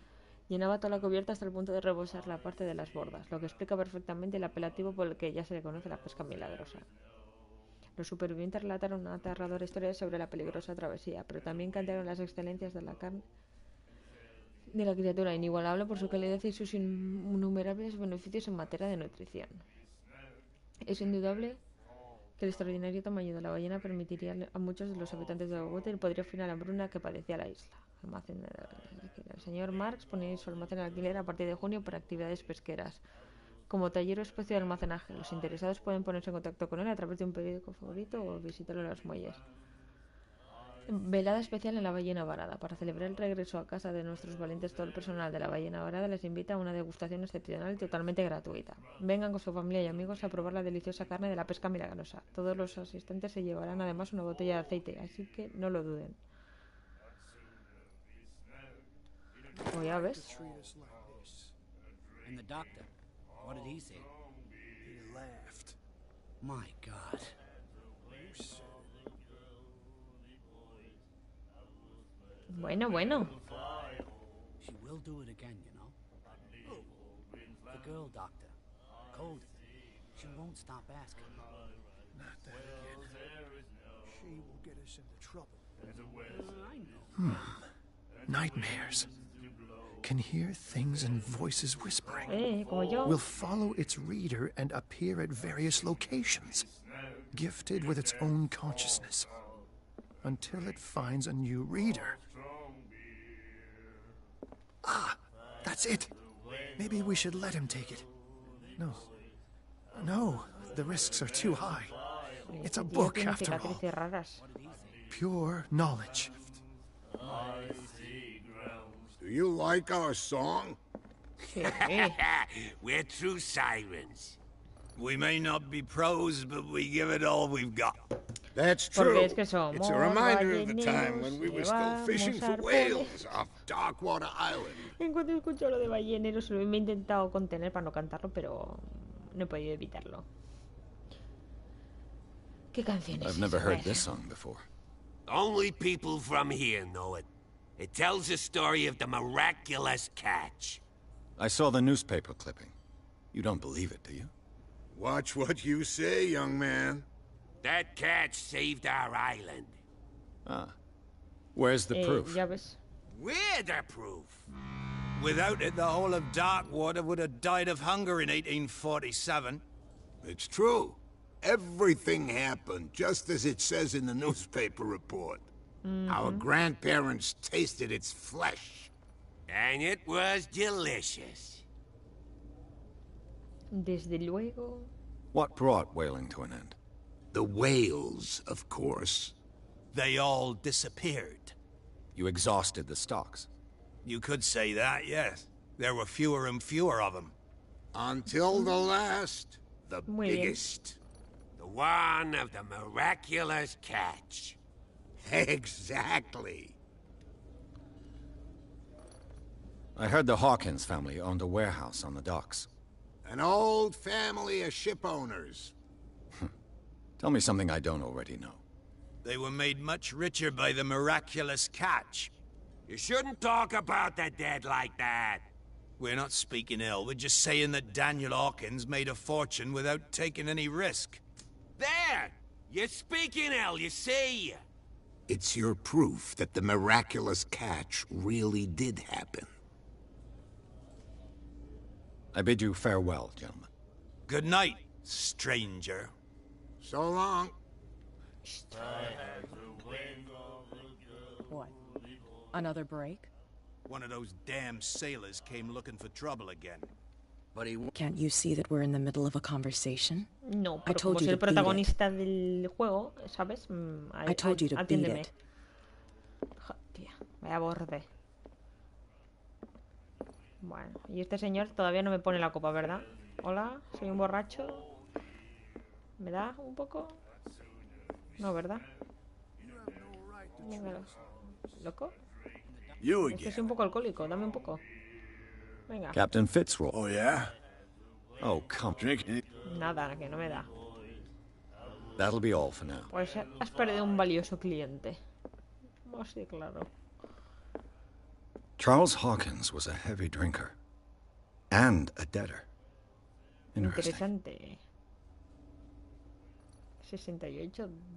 Speaker 1: llenaba toda la cubierta hasta el punto de rebosar la parte de las bordas, lo que explica perfectamente el apelativo por el que ya se le conoce la pesca milagrosa. Los supervivientes relataron una aterradora historia sobre la peligrosa travesía, pero también cantaron las excelencias de la carne de la criatura, inigualable por su calidad y sus innumerables beneficios en materia de nutrición. Es indudable que el extraordinario tamaño de la ballena permitiría a muchos de los habitantes de Darkwater y podría frenar la hambruna que padecía la isla. Almacén de el señor Marx ponía su almacén en alquiler a partir de junio para actividades pesqueras. Como taller o especie de almacenaje, los interesados pueden ponerse en contacto con él a través de un periódico favorito o visitarlo en los muelles. Velada especial en la ballena varada. Para celebrar el regreso a casa de nuestros valientes, todo el personal de la ballena varada les invita a una degustación excepcional y totalmente gratuita. Vengan con su familia y amigos a probar la deliciosa carne de la pesca milagrosa. Todos los asistentes se llevarán además una botella de aceite, así que no lo duden. Pues ya ves.
Speaker 10: And the doctor, what did he say?
Speaker 5: He laughed.
Speaker 10: My God.
Speaker 1: Bueno, bueno.
Speaker 10: He'll do it again, you know. The girl doctor. Cody. She won't stop asking.
Speaker 9: Not that again. She will get us into trouble.
Speaker 10: I know.
Speaker 11: Nightmares. Can hear things and voices whispering.
Speaker 1: Como yo.
Speaker 11: Will follow its reader and appear at various locations, gifted with its own consciousness, until it finds a new reader. Ah, that's it. Maybe we should let him take it. No. No, the risks are too high. It's a book, after all.
Speaker 1: Raras.
Speaker 11: Pure knowledge.
Speaker 2: Do you like our song?
Speaker 12: We're true sirens. We may not be pros, but we give it all we've got.
Speaker 2: That's
Speaker 1: Porque
Speaker 2: true.
Speaker 1: es que somos
Speaker 2: It's a reminder of the time
Speaker 1: balleneros,
Speaker 2: when we were still fishing for
Speaker 1: llevamos
Speaker 2: whales off Darkwater Island.
Speaker 1: En cuanto escucho lo de balleneros, lo he intentado contener para no cantarlo, pero no he podido evitarlo. ¿Qué canción es
Speaker 3: I've never
Speaker 1: esa?
Speaker 3: heard this song before.
Speaker 12: Only people from here know it. It tells the story of the miraculous catch.
Speaker 3: I saw the newspaper clipping. You don't believe it, do you?
Speaker 2: Watch what you say, young man.
Speaker 12: That catch saved our island.
Speaker 3: Ah. Where's the proof?
Speaker 1: Ya ves.
Speaker 12: We're the proof.
Speaker 7: Without it, the whole of Darkwater would have died of hunger in 1847.
Speaker 2: It's true. Everything happened just as it says in the newspaper report. Our grandparents tasted its flesh.
Speaker 12: And it was delicious.
Speaker 1: Desde luego.
Speaker 3: What brought whaling to an end?
Speaker 2: The whales, of course.
Speaker 7: They all disappeared.
Speaker 3: You exhausted the stocks.
Speaker 7: You could say that, yes. There were fewer and fewer of them.
Speaker 2: Until the last, the
Speaker 1: Muy bien.
Speaker 2: biggest.
Speaker 12: The one of the miraculous catch.
Speaker 2: Exactly.
Speaker 3: I heard the Hawkins family owned a warehouse on the docks.
Speaker 2: An old family of ship owners.
Speaker 3: Tell me something I don't already know.
Speaker 7: They were made much richer by the miraculous catch.
Speaker 12: You shouldn't talk about the dead like that.
Speaker 7: We're not speaking ill, we're just saying that Daniel Hawkins made a fortune without taking any risk.
Speaker 12: There! You're speaking ill, you see?
Speaker 2: It's your proof that the miraculous catch really did happen.
Speaker 3: I bid you farewell, gentlemen.
Speaker 7: Good night, stranger.
Speaker 2: So long.
Speaker 13: What? Another break?
Speaker 7: One of those damn sailors came looking for trouble again.
Speaker 12: But he...
Speaker 13: Can't you see that we're in the middle of a conversation?
Speaker 1: No,
Speaker 13: I
Speaker 1: pero
Speaker 13: told
Speaker 1: como
Speaker 13: you
Speaker 1: soy el
Speaker 13: to beat it.
Speaker 1: protagonista del juego, ¿sabes?
Speaker 13: I told you to beat
Speaker 1: atiéndeme.
Speaker 13: it.
Speaker 1: Hostia, vaya borde. Bueno, y este señor todavía no me pone la copa, ¿verdad? Hola, soy un borracho. ¿Me da un poco? No, ¿verdad? Venga, ¿loco?
Speaker 9: You
Speaker 1: Este
Speaker 9: again.
Speaker 1: es un poco alcohólico, dame un poco. Venga.
Speaker 3: Captain Fitzroy.
Speaker 9: Oh, yeah?
Speaker 3: Oh, come.
Speaker 9: Drink it.
Speaker 1: Nada, que no me da.
Speaker 3: That'll be all for now.
Speaker 1: Pues has perdido un valioso cliente. Oh, sí, claro.
Speaker 3: Charles Hawkins was a heavy drinker. And a debtor. Interesting.
Speaker 1: Interesante. $68.
Speaker 10: And the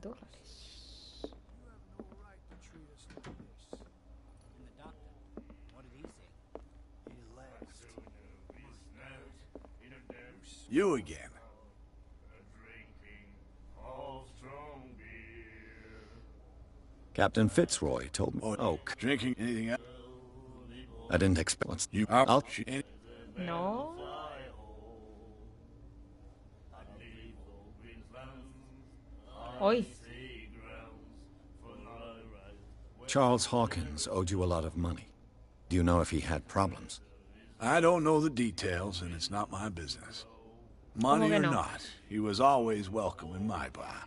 Speaker 10: doctor, what did he say?
Speaker 9: You again.
Speaker 3: Captain Fitzroy told me. Oh,
Speaker 9: Drinking anything else?
Speaker 3: I didn't expect. What's
Speaker 9: You
Speaker 3: I'll.
Speaker 1: No. Hoy.
Speaker 3: Charles Hawkins owed you a lot of money. Do you know if he had problems?
Speaker 9: I don't know the details, and it's not my business. Money
Speaker 1: que
Speaker 9: or
Speaker 1: no?
Speaker 9: not, he was always welcome in my bar.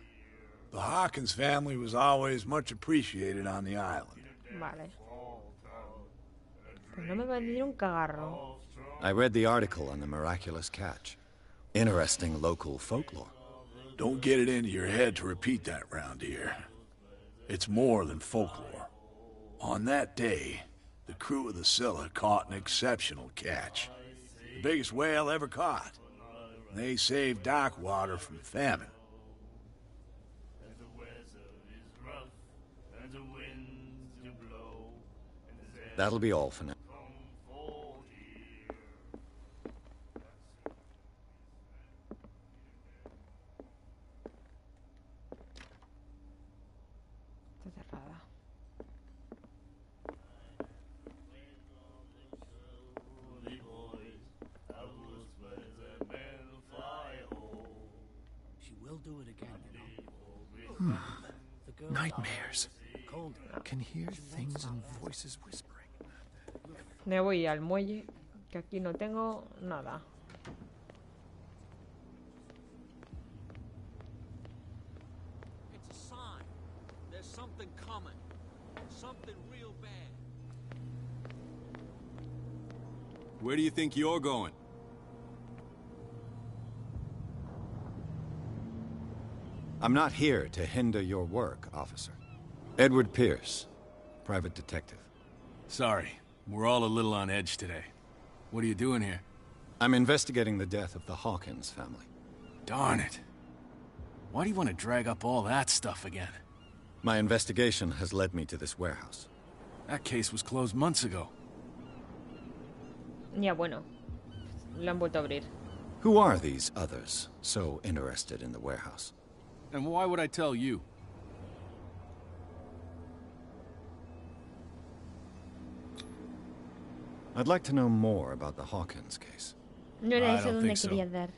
Speaker 9: The Hawkins family was always much appreciated on the island.
Speaker 1: Vale. Pues no me va a decir un cagarro.
Speaker 3: I read the article on the miraculous catch. Interesting local folklore.
Speaker 9: Don't get it into your head to repeat that round here. It's more than folklore. On that day, the crew of the Scylla caught an exceptional catch. The biggest whale ever caught. They saved Darkwater from famine.
Speaker 3: That'll be all for now.
Speaker 1: Está cerrada.
Speaker 10: She will do it again, you know. The girl
Speaker 11: Nightmares.
Speaker 10: Cold.
Speaker 11: Can hear things and voices whispering.
Speaker 1: Me voy al muelle, que aquí no tengo nada.
Speaker 7: It's a sign. There's something coming. Something real bad.
Speaker 14: Where do you think you're going?
Speaker 3: I'm not here to hinder your work, officer. Edward Pierce, private detective.
Speaker 14: Sorry, we're all a little on edge today. What are you doing here?
Speaker 3: I'm investigating the death of the Hawkins family.
Speaker 14: Darn it. Why do you want to drag up all that stuff again?
Speaker 3: My investigation has led me to this warehouse.
Speaker 14: That case was closed months ago.
Speaker 1: Ya bueno, lo han vuelto a abrir.
Speaker 3: Who are these others so interested in the warehouse?
Speaker 14: And why would I tell you?
Speaker 3: I'd like to know more about the Hawkins case.
Speaker 1: No era eso donde quería dar.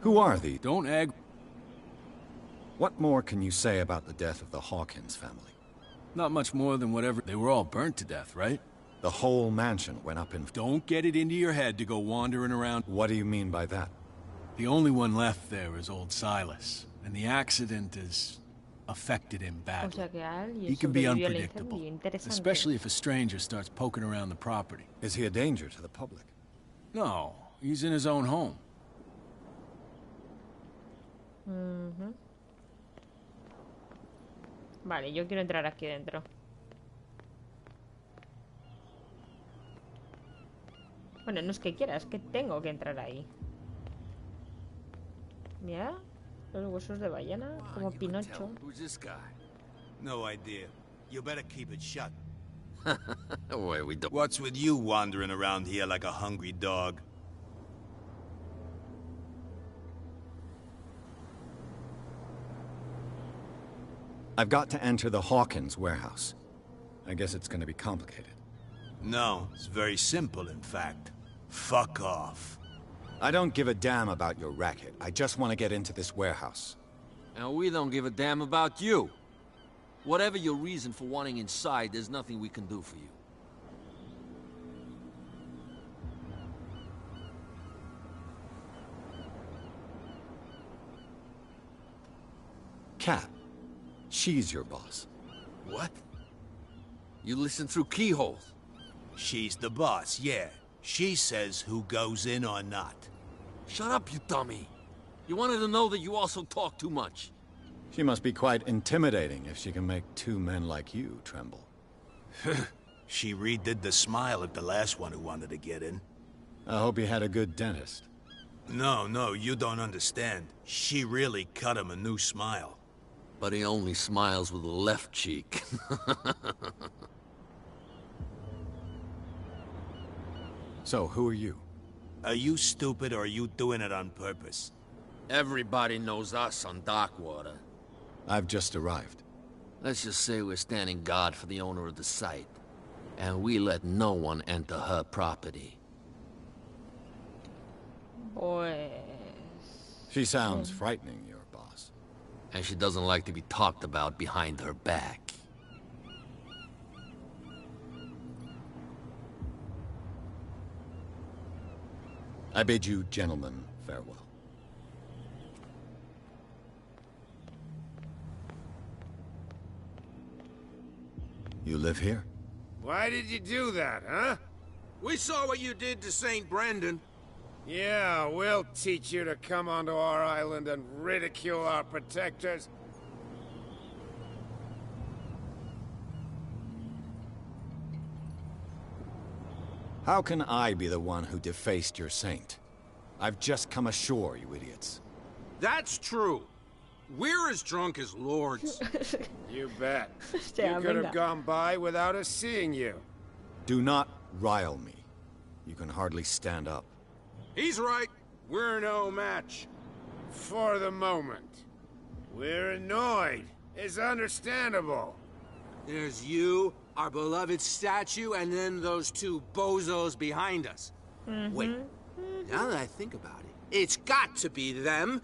Speaker 3: Who are these?
Speaker 14: Don't egg.
Speaker 3: What more can you say about the death of the Hawkins family?
Speaker 14: Not much more than whatever. They were all burnt to death, right?
Speaker 3: The whole mansion went up in...
Speaker 14: Don't get it into your head to go wandering around.
Speaker 3: What do you mean by that?
Speaker 14: The only one left there is old Silas, and the accident has affected him badly.
Speaker 1: O sea que alguien
Speaker 14: He can be
Speaker 1: sobrevivió al
Speaker 14: unpredictable,
Speaker 1: incendio. Interesante.
Speaker 14: especially if a stranger starts poking around the property.
Speaker 3: Is he a danger to the public?
Speaker 14: No, he's in his own home.
Speaker 1: Vale, yo quiero entrar aquí dentro. Bueno, no es que quiera, es que tengo que entrar ahí. Mira, los huesos de ballena, como Pinocho.
Speaker 12: Who's this guy? No idea. You better keep it shut.
Speaker 6: Where we do?
Speaker 12: What's with you wandering around here like a hungry dog?
Speaker 3: I've got to enter the Hawkins warehouse. I guess it's going to be complicated.
Speaker 12: No, it's very simple, in fact. Fuck off.
Speaker 3: I don't give a damn about your racket. I just want to get into this warehouse.
Speaker 7: And we don't give a damn about you. Whatever your reason for wanting inside, there's nothing we can do for you.
Speaker 3: Cap. She's your boss.
Speaker 12: What?
Speaker 7: You listen through keyholes.
Speaker 12: She's the boss, yeah. She says who goes in or not.
Speaker 7: Shut up, you dummy. You wanted to know that you also talk too much.
Speaker 3: She must be quite intimidating if she can make two men like you tremble.
Speaker 12: She redid the smile at the last one who wanted to get in.
Speaker 3: I hope he had a good dentist.
Speaker 12: No, you don't understand. She really cut him a new smile.
Speaker 7: But he only smiles with the left cheek.
Speaker 3: So, who are you?
Speaker 12: Are you stupid or are you doing it on purpose?
Speaker 7: Everybody knows us on Darkwater.
Speaker 3: I've just arrived.
Speaker 7: Let's just say we're standing guard for the owner of the site. And we let no one enter her property.
Speaker 1: Pues...
Speaker 3: She sounds frightening, your boss.
Speaker 7: And she doesn't like to be talked about behind her back.
Speaker 3: I bid you gentlemen farewell. You live here?
Speaker 15: Why did you do that, huh?
Speaker 8: We saw what you did to St. Brendan.
Speaker 15: Yeah, we'll teach you to come onto our island and ridicule our protectors.
Speaker 3: How can I be the one who defaced your saint? I've just come ashore, you idiots.
Speaker 15: That's true. We're as drunk as lords. You bet. You could have gone by without us seeing you.
Speaker 3: Do not rile me. You can hardly stand up.
Speaker 15: He's right. We're no match. For the moment. We're annoyed. It's understandable.
Speaker 7: There's you, our beloved statue, and then those two bozos behind us. Wait, now that I think about it, it's got to be them.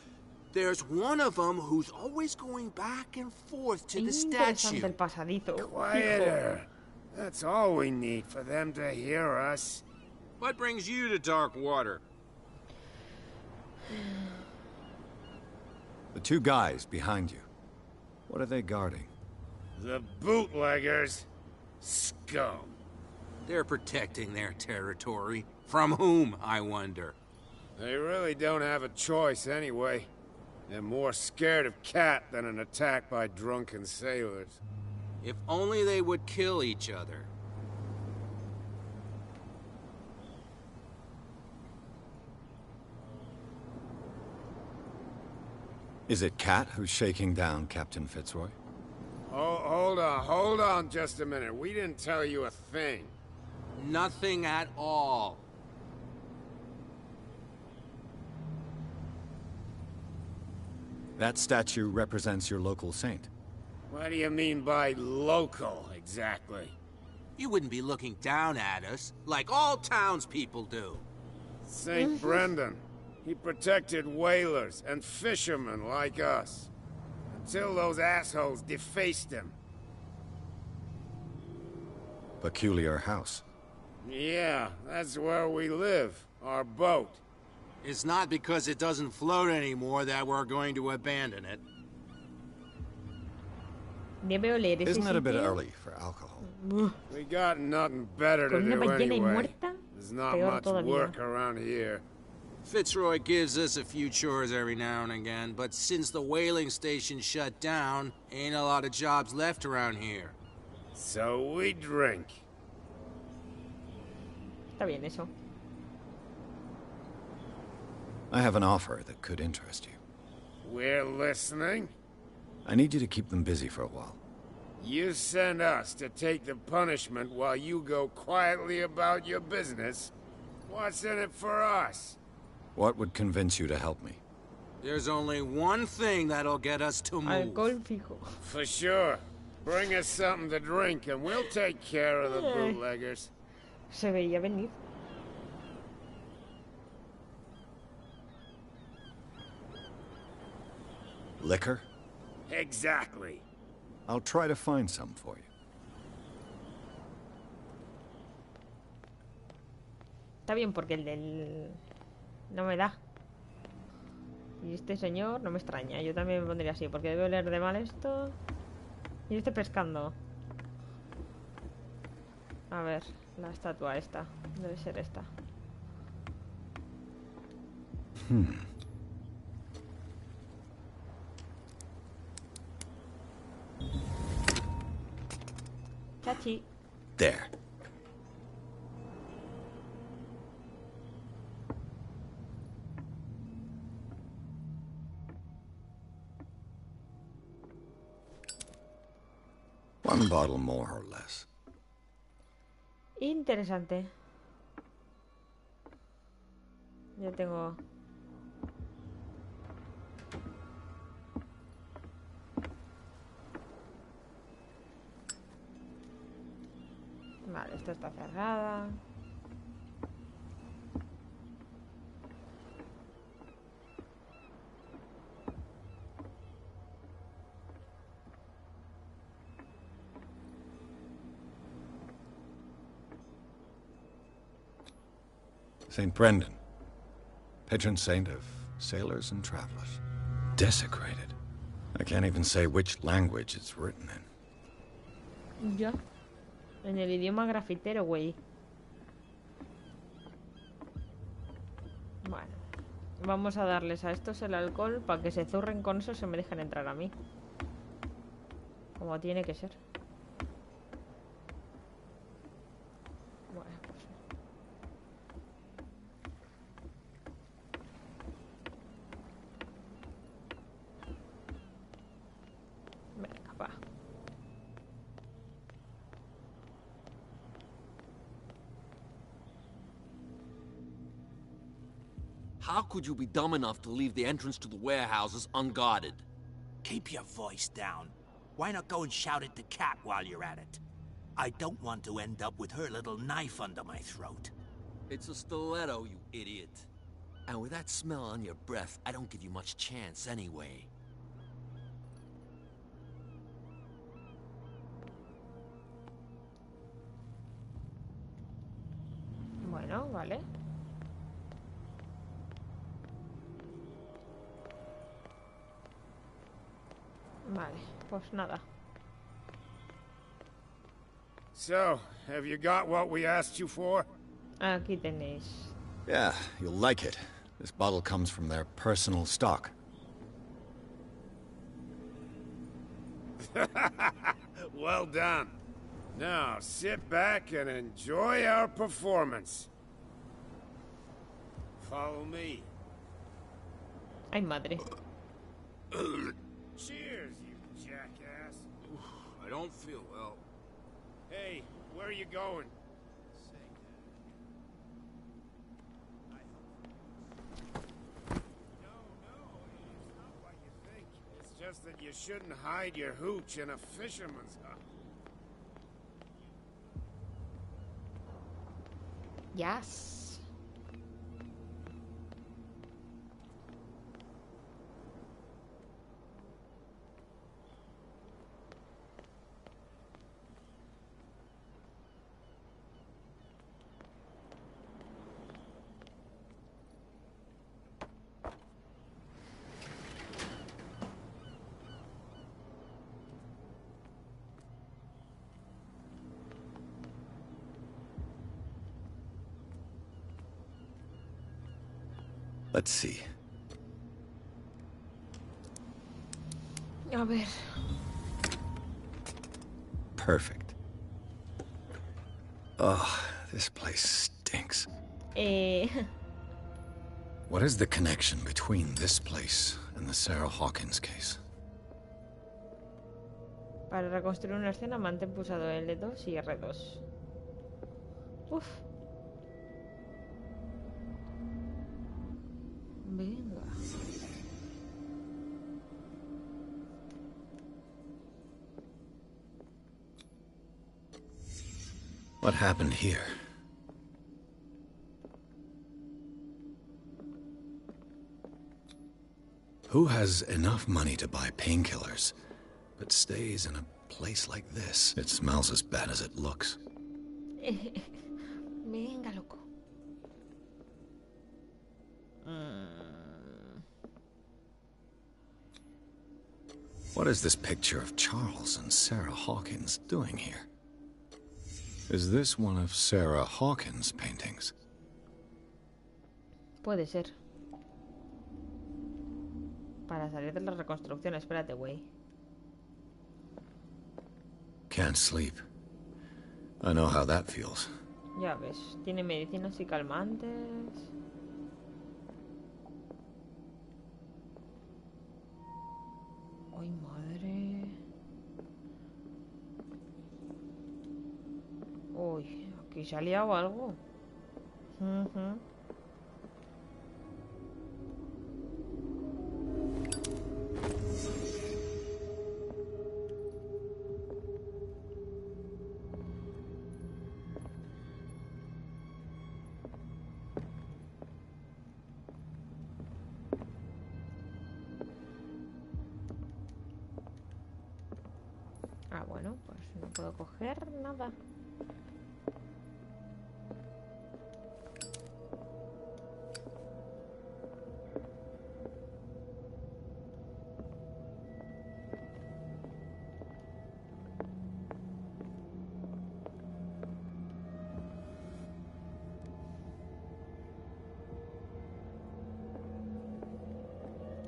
Speaker 7: There's one of them who's always going back and forth to the statue.
Speaker 15: Quieter. That's all we need for them to hear us. What brings you to dark water?
Speaker 3: The two guys behind you. What are they guarding?
Speaker 15: The bootleggers. Scum.
Speaker 7: They're protecting their territory. From whom, I wonder?
Speaker 15: They really don't have a choice anyway. They're more scared of Cat than an attack by drunken sailors.
Speaker 7: If only they would kill each other.
Speaker 3: Is it Cat who's shaking down Captain Fitzroy?
Speaker 15: Oh, hold on just a minute. We didn't tell you a thing.
Speaker 7: Nothing at all.
Speaker 3: That statue represents your local saint.
Speaker 15: What do you mean by local, exactly?
Speaker 7: You wouldn't be looking down at us, like all townspeople do.
Speaker 15: St. Brendan. He protected whalers and fishermen like us. Until those assholes defaced him.
Speaker 3: Peculiar house.
Speaker 15: Yeah, that's where we live. Our boat.
Speaker 7: It's not because it doesn't float anymore that we're going to abandon it.
Speaker 3: Isn't it a bit early for alcohol?
Speaker 15: We got nothing better to do anyway. There's not much work around here.
Speaker 7: Fitzroy gives us a few chores every now and again, but since the whaling station shut down, ain't a lot of jobs left around here.
Speaker 15: So we drink.
Speaker 1: Está bien eso.
Speaker 3: I have an offer that could interest you.
Speaker 15: We're listening.
Speaker 3: I need you to keep them busy for a while.
Speaker 15: You send us to take the punishment while you go quietly about your business. What's in it for us?
Speaker 3: What would convince you to help me?
Speaker 7: There's only one thing that'll get us to move.
Speaker 1: Alcohol fijo.
Speaker 15: For sure. Bring us something to drink and we'll take care of the bootleggers.
Speaker 1: Se veía venir.
Speaker 3: Liquor?
Speaker 15: Exactly.
Speaker 3: I'll try to find some for you.
Speaker 1: Está bien porque el del... no me da. Y este señor no me extraña. Yo también me pondría así porque debe oler de mal esto. Y este pescando. A ver, la estatua esta. Debe ser esta. Chachi.
Speaker 3: There. One bottle more or less.
Speaker 1: Interesante. Ya tengo... Vale, esta está cerrada.
Speaker 3: St. Brendan, patron saint of sailors and travelers. Desecrated. I can't even say which language it's written in.
Speaker 1: Ya. En el idioma grafitero, güey. Bueno. Vamos a darles a estos el alcohol para que se zurren con eso y se me dejen entrar a mí. Como tiene que ser. Bueno, pues...
Speaker 7: How could you be dumb enough to leave the entrance to the warehouses unguarded?
Speaker 10: Keep your voice down. Why not go and shout at the cat while you're at it? I don't want to end up with her little knife under my throat.
Speaker 7: It's a stiletto, you idiot. And with that smell on your breath, I don't give you much chance anyway.
Speaker 1: Bueno, vale. Vale, pues nada.
Speaker 15: So, have you got what we asked you for?
Speaker 1: Aquí tenéis.
Speaker 3: Yeah, you'll like it. This bottle comes from their personal stock.
Speaker 15: Well done. Now, sit back and enjoy our performance. Follow me.
Speaker 1: Ay, madre.
Speaker 15: Cheers, you jackass.
Speaker 8: I don't feel well.
Speaker 15: Hey, where are you going? Just that you shouldn't hide your hooch in a fisherman's hut.
Speaker 1: Yes.
Speaker 3: Let's see.
Speaker 1: A ver.
Speaker 3: Perfect. Oh, this place stinks. What is the connection between this place and the Sarah Hawkins case?
Speaker 1: Para reconstruir una escena, mantén pulsado L2 y R2. Uf. Venga.
Speaker 3: What happened here? Who has enough money to buy painkillers, but stays in a place like this? It smells as bad as it looks.
Speaker 1: Venga, loco.
Speaker 3: What is this picture of Charles and Sarah Hawkins doing here? Is this one of Sarah Hawkins' paintings?
Speaker 1: Puede ser. Para salir de la reconstrucción, espérate, güey.
Speaker 3: Can't sleep. I know how that feels.
Speaker 1: Ya ves, tiene medicinas y calmantes. Ay, madre. Uy, aquí se ha liado algo. Ah, bueno, pues no puedo coger nada.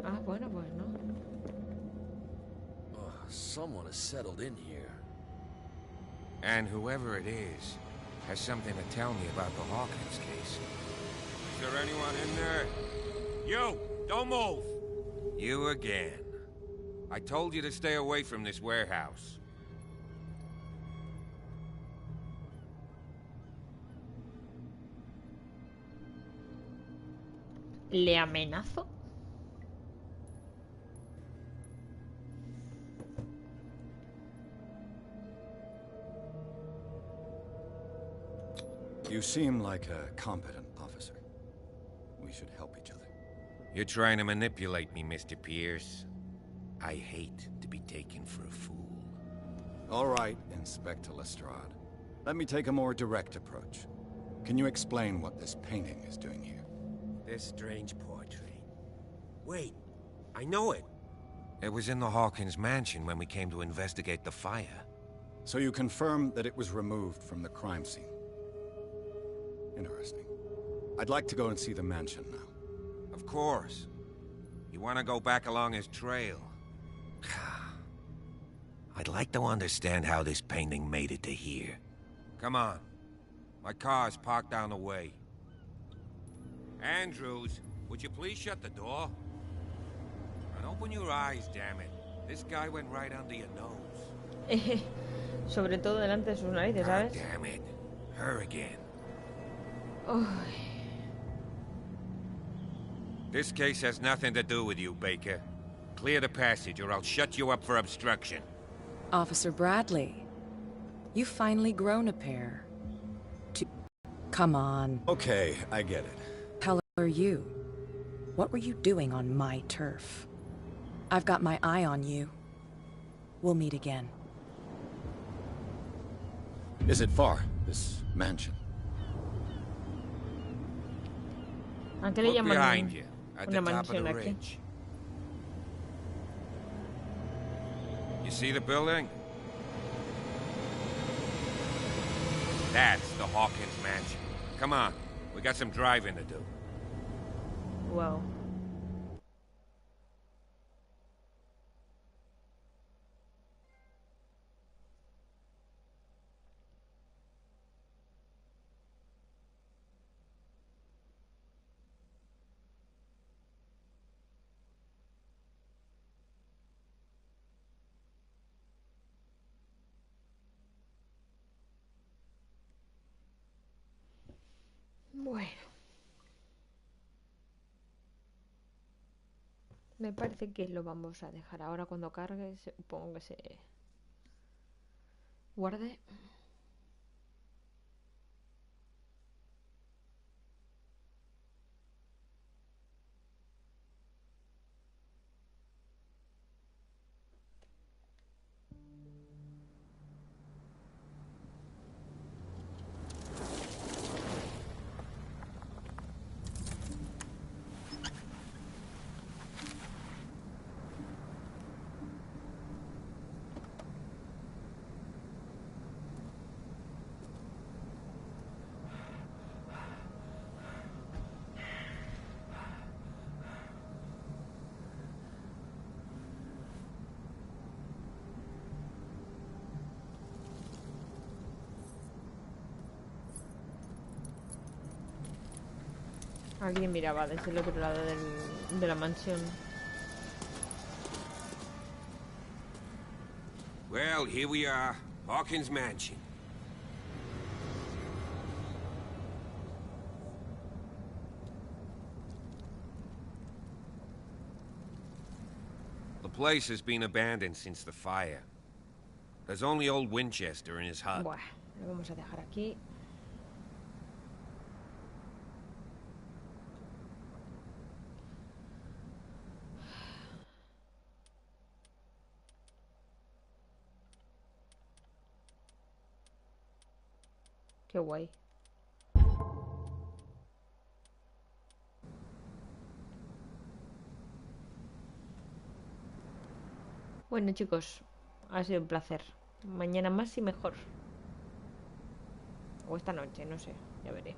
Speaker 1: Ah, bueno, pues no.
Speaker 7: Someone has settled in here.
Speaker 6: And whoever it is has something to tell me about the Hawkins case. Is there anyone in there? You! Don't move! You again. I told you to stay away from this warehouse.
Speaker 1: ¿Le amenazo?
Speaker 3: You seem like a competent officer. We should help each other.
Speaker 6: You're trying to manipulate me, Mr. Pierce. I hate to be taken for a fool.
Speaker 3: All right, Inspector Lestrade. Let me take a more direct approach. Can you explain what this painting is doing here?
Speaker 12: This strange portrait. Wait, I know it.
Speaker 6: It was in the Hawkins mansion when we came to investigate the fire.
Speaker 3: So you confirm that it was removed from the crime scene? Interesting. I'd like to go and see the mansion now.
Speaker 6: Of course. You want to go back along his trail? I'd like to understand how this painting made it to here. Come on. My car's parked down the way. Andrews, would you please shut the door? And open your eyes, damn it. This guy went right under your nose.
Speaker 1: Sobre todo delante de sus narices, ¿sabes?
Speaker 6: God damn it. Her again.
Speaker 1: Oh.
Speaker 6: This case has nothing to do with you, Baker. Clear the passage or I'll shut you up for obstruction.
Speaker 13: Officer Bradley, you've finally grown a pair. Come on.
Speaker 3: Okay, I get it.
Speaker 13: How are you? What were you doing on my turf? I've got my eye on you. We'll meet again.
Speaker 3: Is it far, this mansion?
Speaker 1: ¿A qué le
Speaker 6: Look
Speaker 1: llaman
Speaker 6: behind you, at the
Speaker 1: una
Speaker 6: top of the
Speaker 1: mansión aquí?
Speaker 6: ridge. You see the building? That's the Hawkins mansion. Come on, we got some driving to do.
Speaker 1: Wow. Bueno. Me parece que lo vamos a dejar ahora cuando cargue. Supongo que se guarde. Alguien miraba desde el otro lado de la mansión.
Speaker 12: Well, here we are. Hawkins Mansion.
Speaker 6: The place has been abandoned since the fire. There's only old Winchester in his hut.
Speaker 1: Buah, lo vamos a dejar aquí. Qué guay. Bueno, chicos, ha sido un placer. Mañana más y mejor. O esta noche, no sé, ya veré.